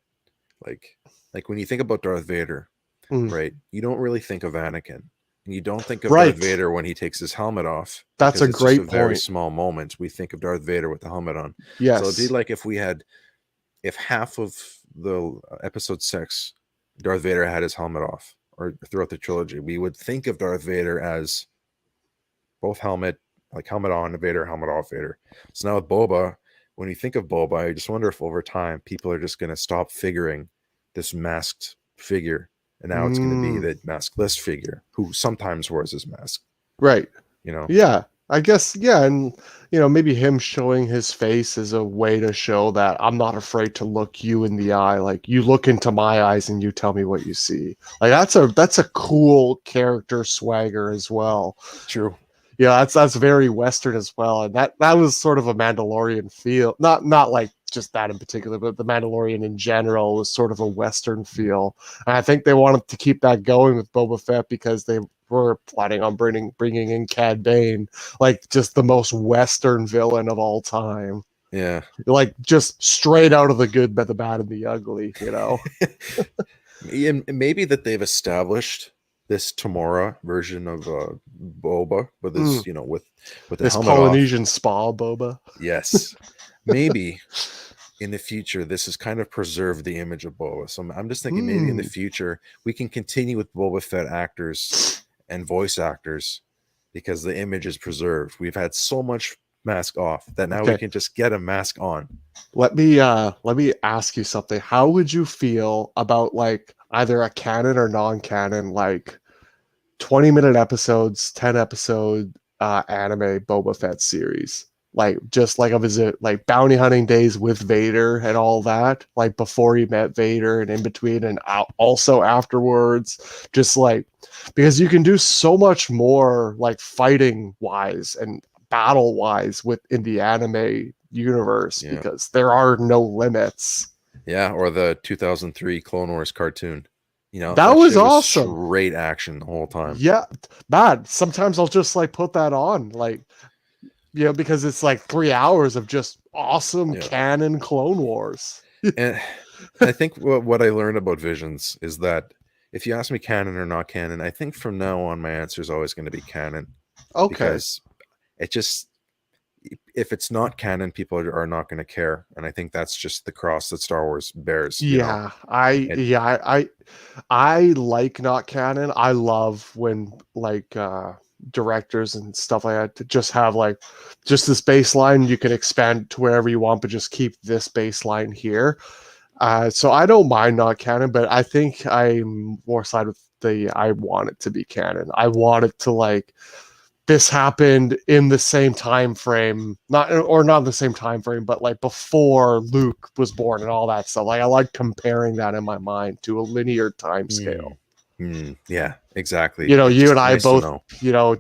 when you think about Darth Vader, right? You don't really think of Anakin. And you don't think of Darth Vader when he takes his helmet off. That's a great point. Very small moment. We think of Darth Vader with the helmet on. Yes. So it'd be if half of the episode 6, Darth Vader had his helmet off. Or throughout the trilogy, we would think of Darth Vader as both helmet on Vader, helmet off Vader. So now with Boba, when you think of Boba, I just wonder if over time people are just going to stop figuring this masked figure, and now it's going to be the maskless figure who sometimes wears his mask. Right. Yeah. I guess, and maybe him showing his face is a way to show that I'm not afraid to look you in the eye. You look into my eyes and you tell me what you see. That's a cool character swagger as well. True. Yeah, that's very Western as well, and that was sort of a Mandalorian feel. Not just that in particular, but the Mandalorian in general was sort of a Western feel. And I think they wanted to keep that going with Boba Fett because they we're planning on bringing in Cad Bane, like just the most Western villain of all time. Yeah. Like just straight out of the good, the bad, and the ugly, you know? And maybe that they've established this Tamora version of Boba with his, with the This helmet off. Polynesian spa Boba. Yes. Maybe in the future, this has kind of preserved the image of Boba. So I'm just thinking maybe in the future, we can continue with Boba Fett actors and voice actors because the image is preserved. We've had so much mask off that now we can just get a mask on. Let me ask you something. How would you feel about like either a canon or non-canon, like 20-minute episodes, 10 episode anime Boba Fett series? Like just like a visit, like bounty hunting days with Vader and all that, like before you met Vader and in between and also afterwards, just like, because you can do so much more like fighting wise and battle wise within the anime universe because there are no limits. Yeah, or the 2003 Clone Wars cartoon. That was awesome. Straight action the whole time. Yeah, man. Sometimes I'll just like put that on, like, because it's like 3 hours of just awesome canon Clone Wars. And I think what I learned about Visions is that if you ask me canon or not canon, I think from now on my answer is always going to be canon. Okay. Because it just, if it's not canon, people are not going to care, and I think that's just the cross that Star Wars bears. I like not canon. I love when like directors and stuff like that to just have like just this baseline. You can expand to wherever you want, but just keep this baseline here. So I don't mind not canon, but I think I'm more side with I want it to be canon. I want it to like, this happened in the same time frame, not the same time frame, but like before Luke was born and all that stuff. Like I like comparing that in my mind to a linear time scale. Yeah, exactly. You and I both,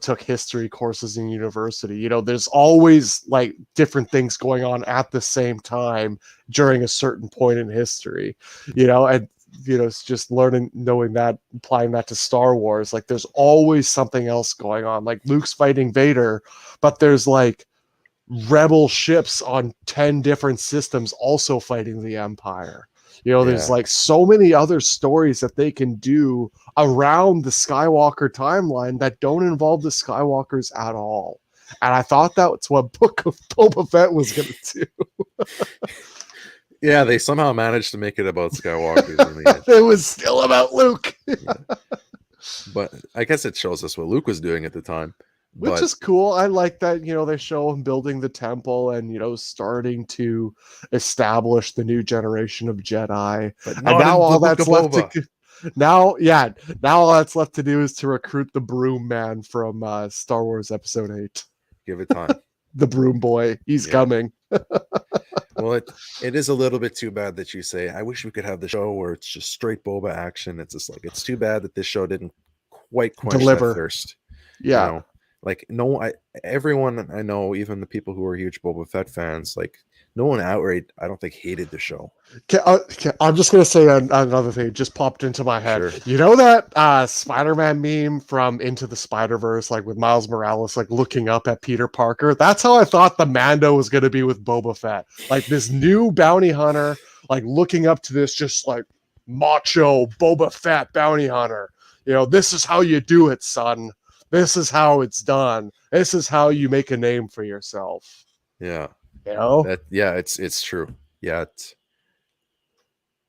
took history courses in university. There's always like different things going on at the same time during a certain point in history, and it's just knowing that, applying that to Star Wars. Like there's always something else going on. Like Luke's fighting Vader, but there's like rebel ships on 10 different systems also fighting the Empire. There's like so many other stories that they can do around the Skywalker timeline that don't involve the Skywalkers at all. And I thought that's what Book of Boba Fett was going to do. Yeah, they somehow managed to make it about Skywalkers in the end. It was still about Luke. But I guess it shows us what Luke was doing at the time. Which is cool. I like that, they show him building the temple and, starting to establish the new generation of Jedi. But and now all that's left now all that's left to do is to recruit the Broom Man from Star Wars Episode 8. Give it time. The Broom Boy. He's coming. Well, it is a little bit too bad that you say, I wish we could have the show where it's just straight Boba action. It's just like, it's too bad that this show didn't quite quench that thirst. Yeah. Like everyone I know, even the people who are huge Boba Fett fans, like no one outright, I don't think, hated the show. I'm just going to say another thing just popped into my head. Sure. You know that Spider-Man meme from Into the Spider-Verse, like with Miles Morales, like looking up at Peter Parker? That's how I thought the Mando was going to be with Boba Fett. Like this new bounty hunter, like looking up to this just like macho Boba Fett bounty hunter. This is how you do it, son. This is how it's done. This is how you make a name for yourself. Yeah. It's true. Yeah.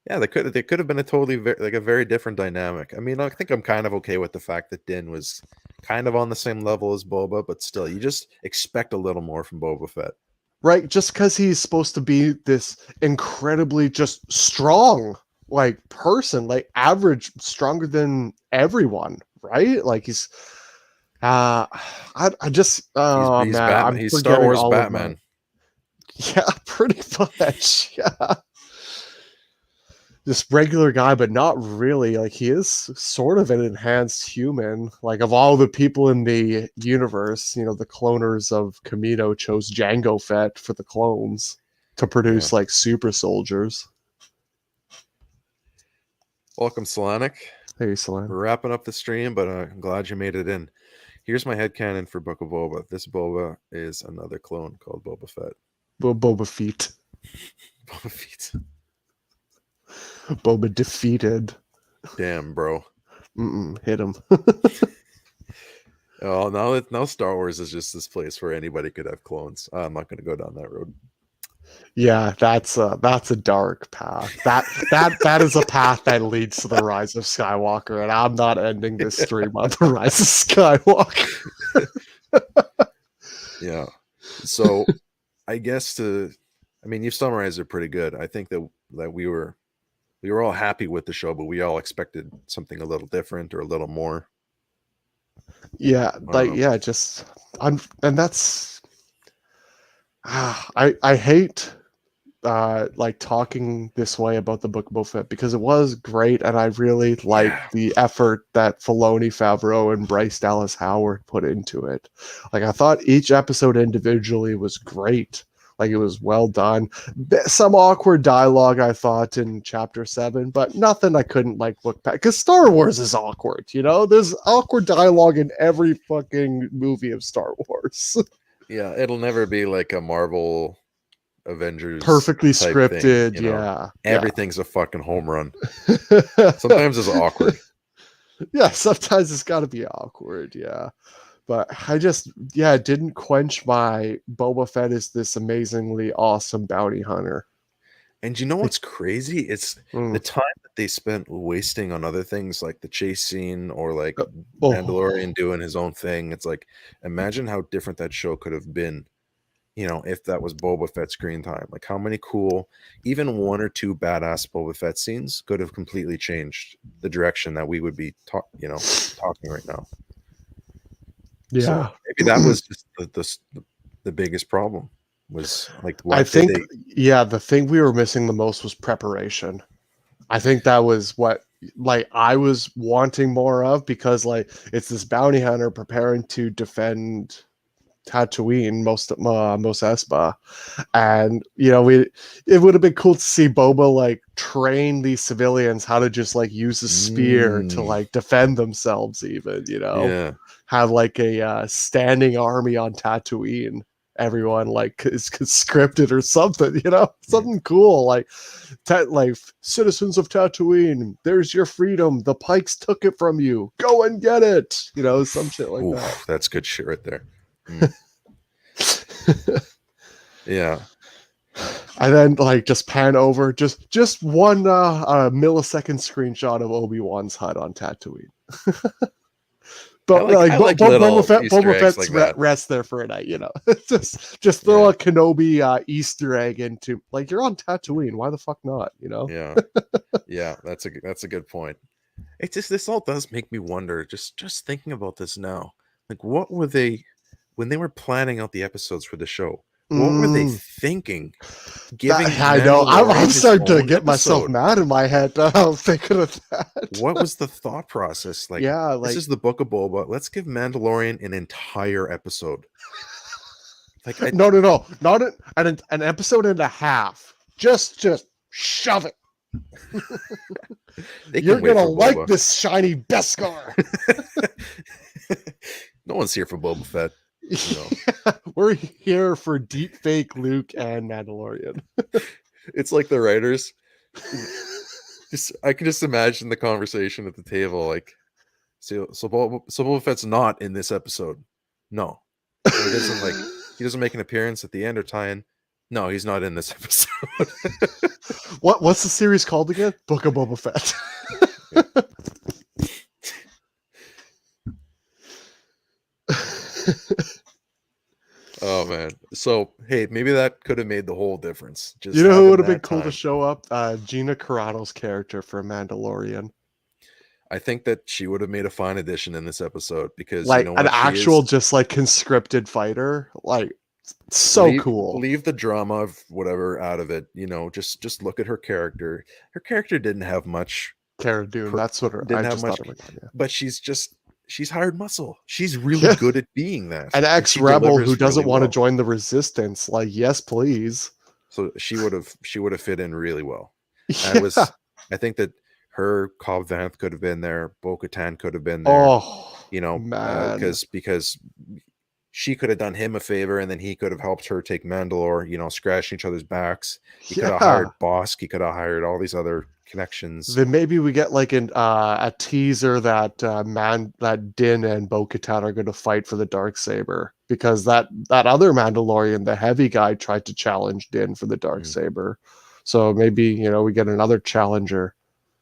They could have been a very different dynamic. I mean, I think I'm kind of okay with the fact that Din was kind of on the same level as Boba, but still, you just expect a little more from Boba Fett. Right. Just because he's supposed to be this incredibly just strong, like person, like average, stronger than everyone. Right. Like he's, he's Batman. He's Star Wars Batman. Yeah, pretty much. Yeah. This regular guy, but not really. Like he is sort of an enhanced human. Like of all the people in the universe, the cloners of Kamino chose Jango Fett for the clones to produce like super soldiers. Welcome, Solanic. Hey, Salam. We're wrapping up the stream, but I'm glad you made it in. Here's my headcanon for Book of Boba. This Boba is another clone called Boba Fett. Boba Feet. Boba Fett. Boba defeated. Damn, bro. Hit him. Oh, now Star Wars is just this place where anybody could have clones. I'm not going to go down that road. Yeah, that's a dark path. That is a path that leads to the Rise of Skywalker, and I'm not ending this stream on the Rise of Skywalker. Yeah. So, I guess you've summarized it pretty good. I think that we were all happy with the show, but we all expected something a little different or a little more. Yeah, and that's I hate talking this way about the Book of Boba Fett because it was great, and I really liked the effort that Filoni, Favreau, and Bryce Dallas Howard put into it. Like, I thought each episode individually was great. Like, it was well done. Some awkward dialogue, I thought, in Chapter 7, but nothing I couldn't, look back. Because Star Wars is awkward, you know? There's awkward dialogue in every fucking movie of Star Wars. Yeah, it'll never be like a Marvel Avengers perfectly scripted, thing, you know? Yeah. Everything's a fucking home run. Sometimes it's awkward. Yeah, sometimes it's got to be awkward, yeah. But I just, it didn't quench my Boba Fett is this amazingly awesome bounty hunter. And you know what's crazy? It's the time that they spent wasting on other things like the chase scene or Mandalorian doing his own thing. It's like, imagine how different that show could have been, if that was Boba Fett screen time. Like, how many cool, even one or two badass Boba Fett scenes could have completely changed the direction that we would be talking right now. Yeah, so maybe that was just the biggest problem was I think the thing we were missing the most was preparation. I think that was what I was wanting more of, because it's this bounty hunter preparing to defend Tatooine, Mos Espa, and it would have been cool to see Boba train these civilians how to just use a spear to defend themselves, even have a standing army on Tatooine. Everyone is conscripted or something, something cool citizens of Tatooine, there's your freedom, the Pikes took it from you, go and get it, some shit like that. That's good shit right there. Yeah. And then just pan over just one millisecond screenshot of Obi-Wan's hut on Tatooine. But Boba Fett's rest there for a night, just throw a Kenobi Easter egg into you're on Tatooine, why the fuck not, Yeah, that's a good point. It's just, this all does make me wonder, just thinking about this now, what were they when they were planning out the episodes for the show? What were they thinking? I know. I'm starting to get myself mad in my head now thinking of that. What was the thought process? This is the Book of Boba. Let's give Mandalorian an entire episode. No, not an episode and a half. Just shove it. You're gonna like Boba. This shiny Beskar. No one's here for Boba Fett. We're here for deep fake Luke and Mandalorian. It's like the writers. I can just imagine the conversation at the table. So Boba Fett's not in this episode. No, he doesn't make an appearance at the end or tie in. No, he's not in this episode. What's the series called again? Book of Boba Fett. Oh man. So hey, maybe that could have made the whole difference. Just who would have been cool to show up? Gina Carano's character for Mandalorian. I think that she would have made a fine addition in this episode, because an actual just conscripted fighter. Cool. Leave the drama of whatever out of it. Just look at her character. Her character didn't have much. Cara Dune. That's what didn't have much. But she's hired muscle. She's really good at being that. An ex-rebel who doesn't want to join the resistance. Yes, please. So she would have fit in really well. I think that her, Cobb Vanth could have been there, Bo-Katan could have been there. Oh, you know, man. Because she could have done him a favor, and then he could have helped her take Mandalore. You know, scratching each other's backs. He could have hired Bosk. He could have hired all these other connections. Then maybe we get like a teaser that that Din and Bo-Katan are going to fight for the Darksaber, because that other Mandalorian, the heavy guy, tried to challenge Din for the Darksaber. So maybe we get another challenger.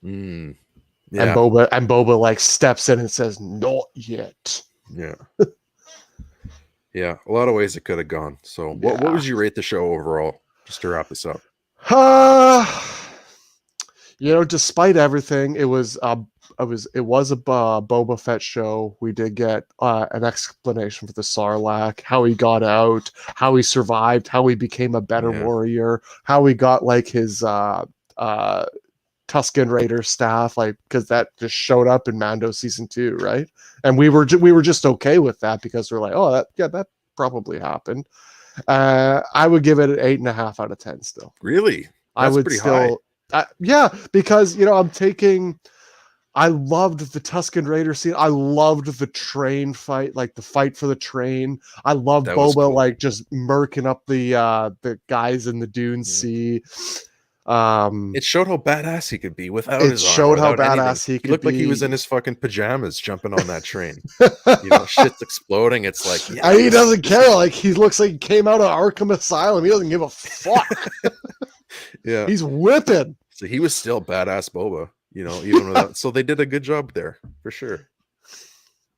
Yeah. And Boba like steps in and says, "Not yet." Yeah. Yeah, a lot of ways it could have gone. So what would you rate the show overall, just to wrap this up? Despite everything, it was a Boba Fett show. We did get an explanation for the Sarlacc, how he got out, how he survived, how he became a better warrior, how he got like his Tusken Raider staff, like, because that just showed up in Mando season 2, right? And we were just okay with that, because we're like, oh, that probably happened. I would give it an 8.5 out of 10 still. Really? That's I would pretty still high. Because I loved the Tusken Raider scene. I loved the train fight, like the fight for the train. I loved Boba cool. like just murking up the guys in the Dune Sea. It showed how badass he could be without his armor. It showed how badass anything. He looked like he was in his fucking pajamas jumping on that train. Shit's exploding. It's like, and he doesn't care. Like, he looks like he came out of Arkham Asylum. He doesn't give a fuck. Yeah, he's whipping. So he was still badass Boba, even without. So they did a good job there for sure.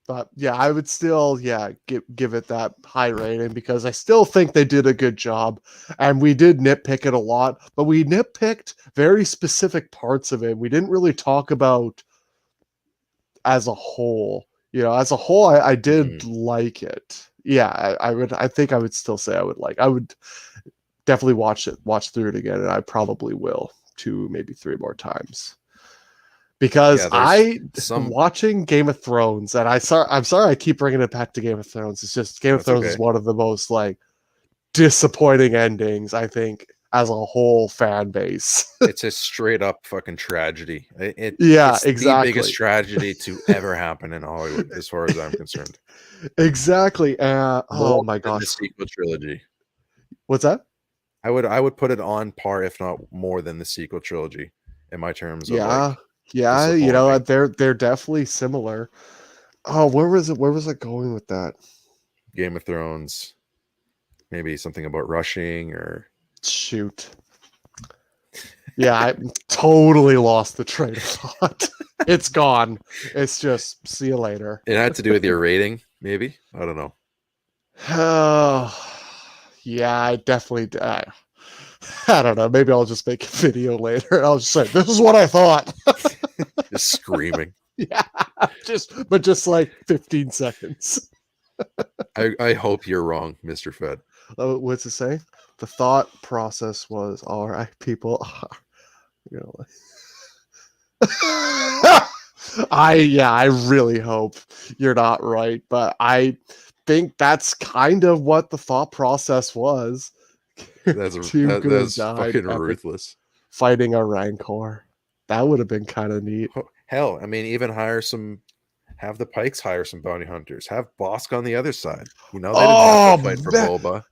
But yeah, I would still give it that high rating, because I still think they did a good job. And we did nitpick it a lot, but we nitpicked very specific parts of it. We didn't really talk about as a whole. As a whole, I did like it. Yeah, I think I would still say I would definitely watch through it again, and I probably will 2, maybe 3 more times. Because watching Game of Thrones, and I'm sorry I keep bringing it back to Game of Thrones. It's just Game of Thrones is one of the most like disappointing endings, I think, as a whole fan base. It's a straight up fucking tragedy. It's exactly the biggest tragedy to ever happen in Hollywood, as far as I'm concerned. Exactly. Oh my gosh, the sequel trilogy. What's that? I would put it on par, if not more, than the sequel trilogy in my terms. They're definitely similar. Oh, where was it going with that? Game of Thrones, maybe something about rushing, or shoot. Yeah, I totally lost the train of thought. It's gone. It's just, see you later. It had to do with your rating, maybe. I don't know. Oh, yeah, I definitely. I don't know. Maybe I'll just make a video later and I'll just say, this is what I thought. Just screaming. Yeah. Just like 15 seconds. I hope you're wrong, Mr. Fett. What's it say? The thought process was, all right, people are, I really hope you're not right, but I think that's kind of what the thought process was. That's fucking ruthless. Fighting a Rancor. That would have been kind of neat. Hell, I mean, even have the Pikes hire some bounty hunters. Have Bosk on the other side. They didn't have to fight for Boba.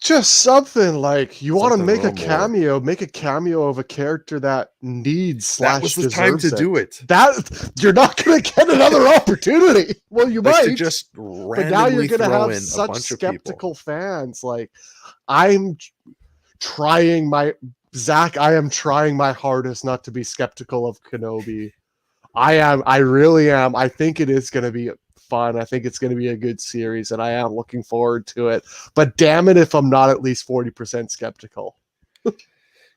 Just something like, you want to make a cameo, make a cameo of a character that needs / that was the time to do it. That you're not going to get another opportunity. Well, you might. Just but now you're going to have such skeptical fans. Like, I am trying my hardest not to be skeptical of Kenobi. I really am. I think it is going to be fun. I think it's going to be a good series, and I am looking forward to it. But damn it if I'm not at least 40% skeptical.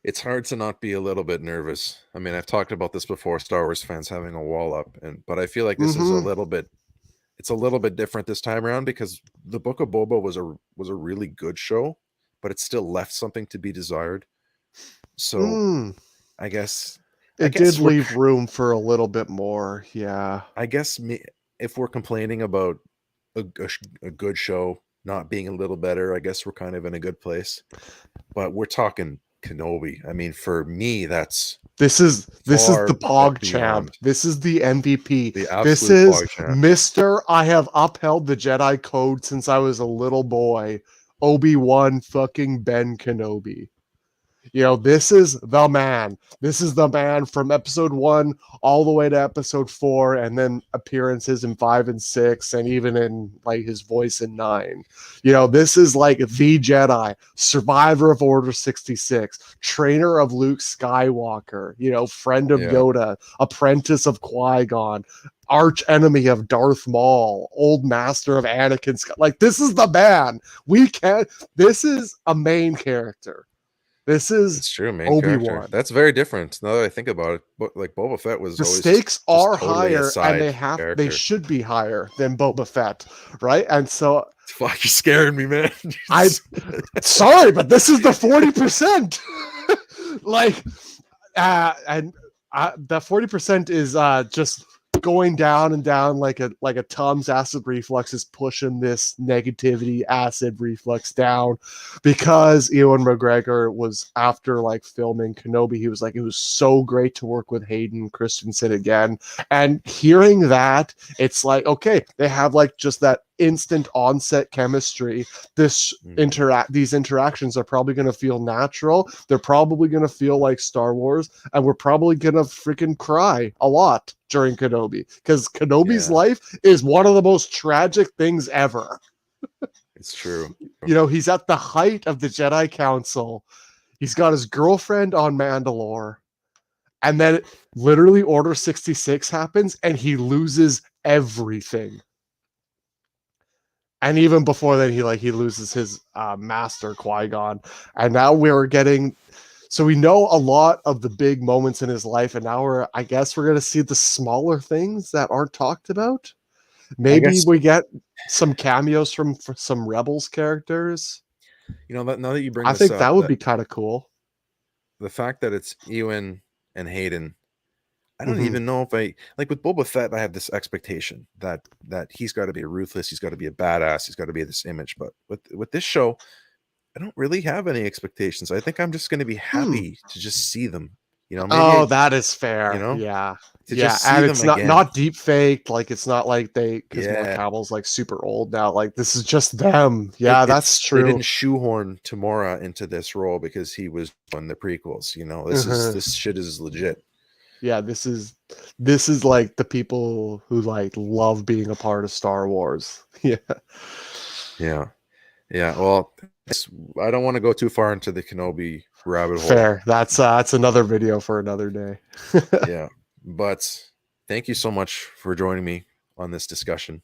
It's hard to not be a little bit nervous. I mean, I've talked about this before, Star Wars fans having a wall up, but I feel like this is a little bit different this time around, because the Book of Boba was a really good show, but it still left something to be desired. So I guess it did leave room for a little bit more. Yeah. I guess if we're complaining about a good show not being a little better, I guess we're kind of in a good place. But we're talking Kenobi. I mean, for me, that's This is Far the Pog beyond. champ. This is the MVP. The This absolute is Pog champ. Mr. I have upheld the Jedi code since I was a little boy. Obi-Wan fucking Ben Kenobi. This is the man. This is the man from episode 1 all the way to episode 4, and then appearances in 5 and 6, and even in like his voice in 9. This is like the Jedi, survivor of Order 66, trainer of Luke Skywalker, friend of Yoda, apprentice of Qui-Gon, arch enemy of Darth Maul, old master of Anakin. Like, this is the man. This is a main character. This is It's true, main Obi-Wan. character. That's very different. Now that I think about it, but like Boba Fett was the always stakes just are totally higher, and character. they should be higher than Boba Fett, right? And so, fuck, you're scaring me, man. I'm sorry, but this is the 40%. Like, and the 40% is just going down and down like a Tums acid reflux is pushing this negativity acid reflux down, because Ewan McGregor was, after like filming Kenobi, he was like, it was so great to work with Hayden Christensen again. And hearing that, it's like, okay, they have like just that instant onset chemistry. These interactions are probably going to feel natural. They're probably going to feel like Star Wars, and we're probably going to freaking cry a lot during Kenobi, because Kenobi's life is one of the most tragic things ever. It's true. He's at the height of the Jedi Council. He's got his girlfriend on Mandalore, and then literally Order 66 happens and he loses everything. And even before then, he loses his master, Qui-Gon. And now so we know a lot of the big moments in his life, and now I guess we're going to see the smaller things that aren't talked about. Maybe we get some cameos from some Rebels characters. Now that you bring I think that would be kind of cool. The fact that it's Ewan and Hayden, I don't even know if like with Boba Fett, I have this expectation that he's got to be ruthless, he's got to be a badass, he's got to be this image. But with this show, I don't really have any expectations. I think I'm just going to be happy to just see them. Maybe that is fair. Yeah. And it's not deep faked. Like, it's not like because Mark Hamill's like super old now. Like, this is just them. Yeah, that's true. They didn't shoehorn Tamora into this role because he was on the prequels. This shit is legit. Yeah, this is like the people who like love being a part of Star Wars. Yeah. Well, I don't want to go too far into the Kenobi rabbit hole. Fair. That's another video for another day. Yeah, but thank you so much for joining me on this discussion.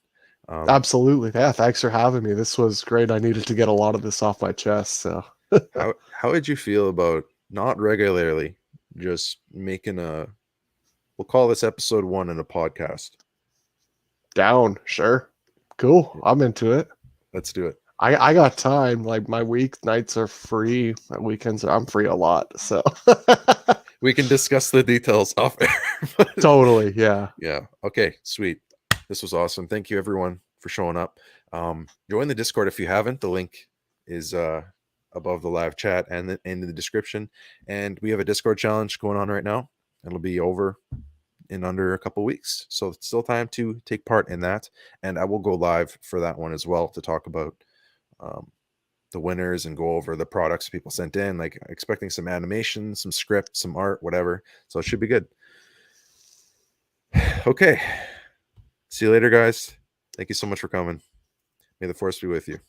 Absolutely. Yeah, thanks for having me. This was great. I needed to get a lot of this off my chest. So, how would you feel about not regularly just making we'll call this episode 1 in a podcast? Down, sure, cool. I'm into it. Let's do it. I got time. Like, my weeknights are free. My weekends I'm free a lot. So we can discuss the details off air. Totally. Yeah. Yeah. Okay. Sweet. This was awesome. Thank you everyone for showing up. Join the Discord if you haven't. The link is above the live chat and in the description. And we have a Discord challenge going on right now. It'll be over in under a couple weeks, so it's still time to take part in that. And I will go live for that one as well to talk about the winners and go over the products people sent in, like expecting some animation, some script, some art, whatever. So it should be good. Okay. See you later, guys. Thank you so much for coming. May the Force be with you.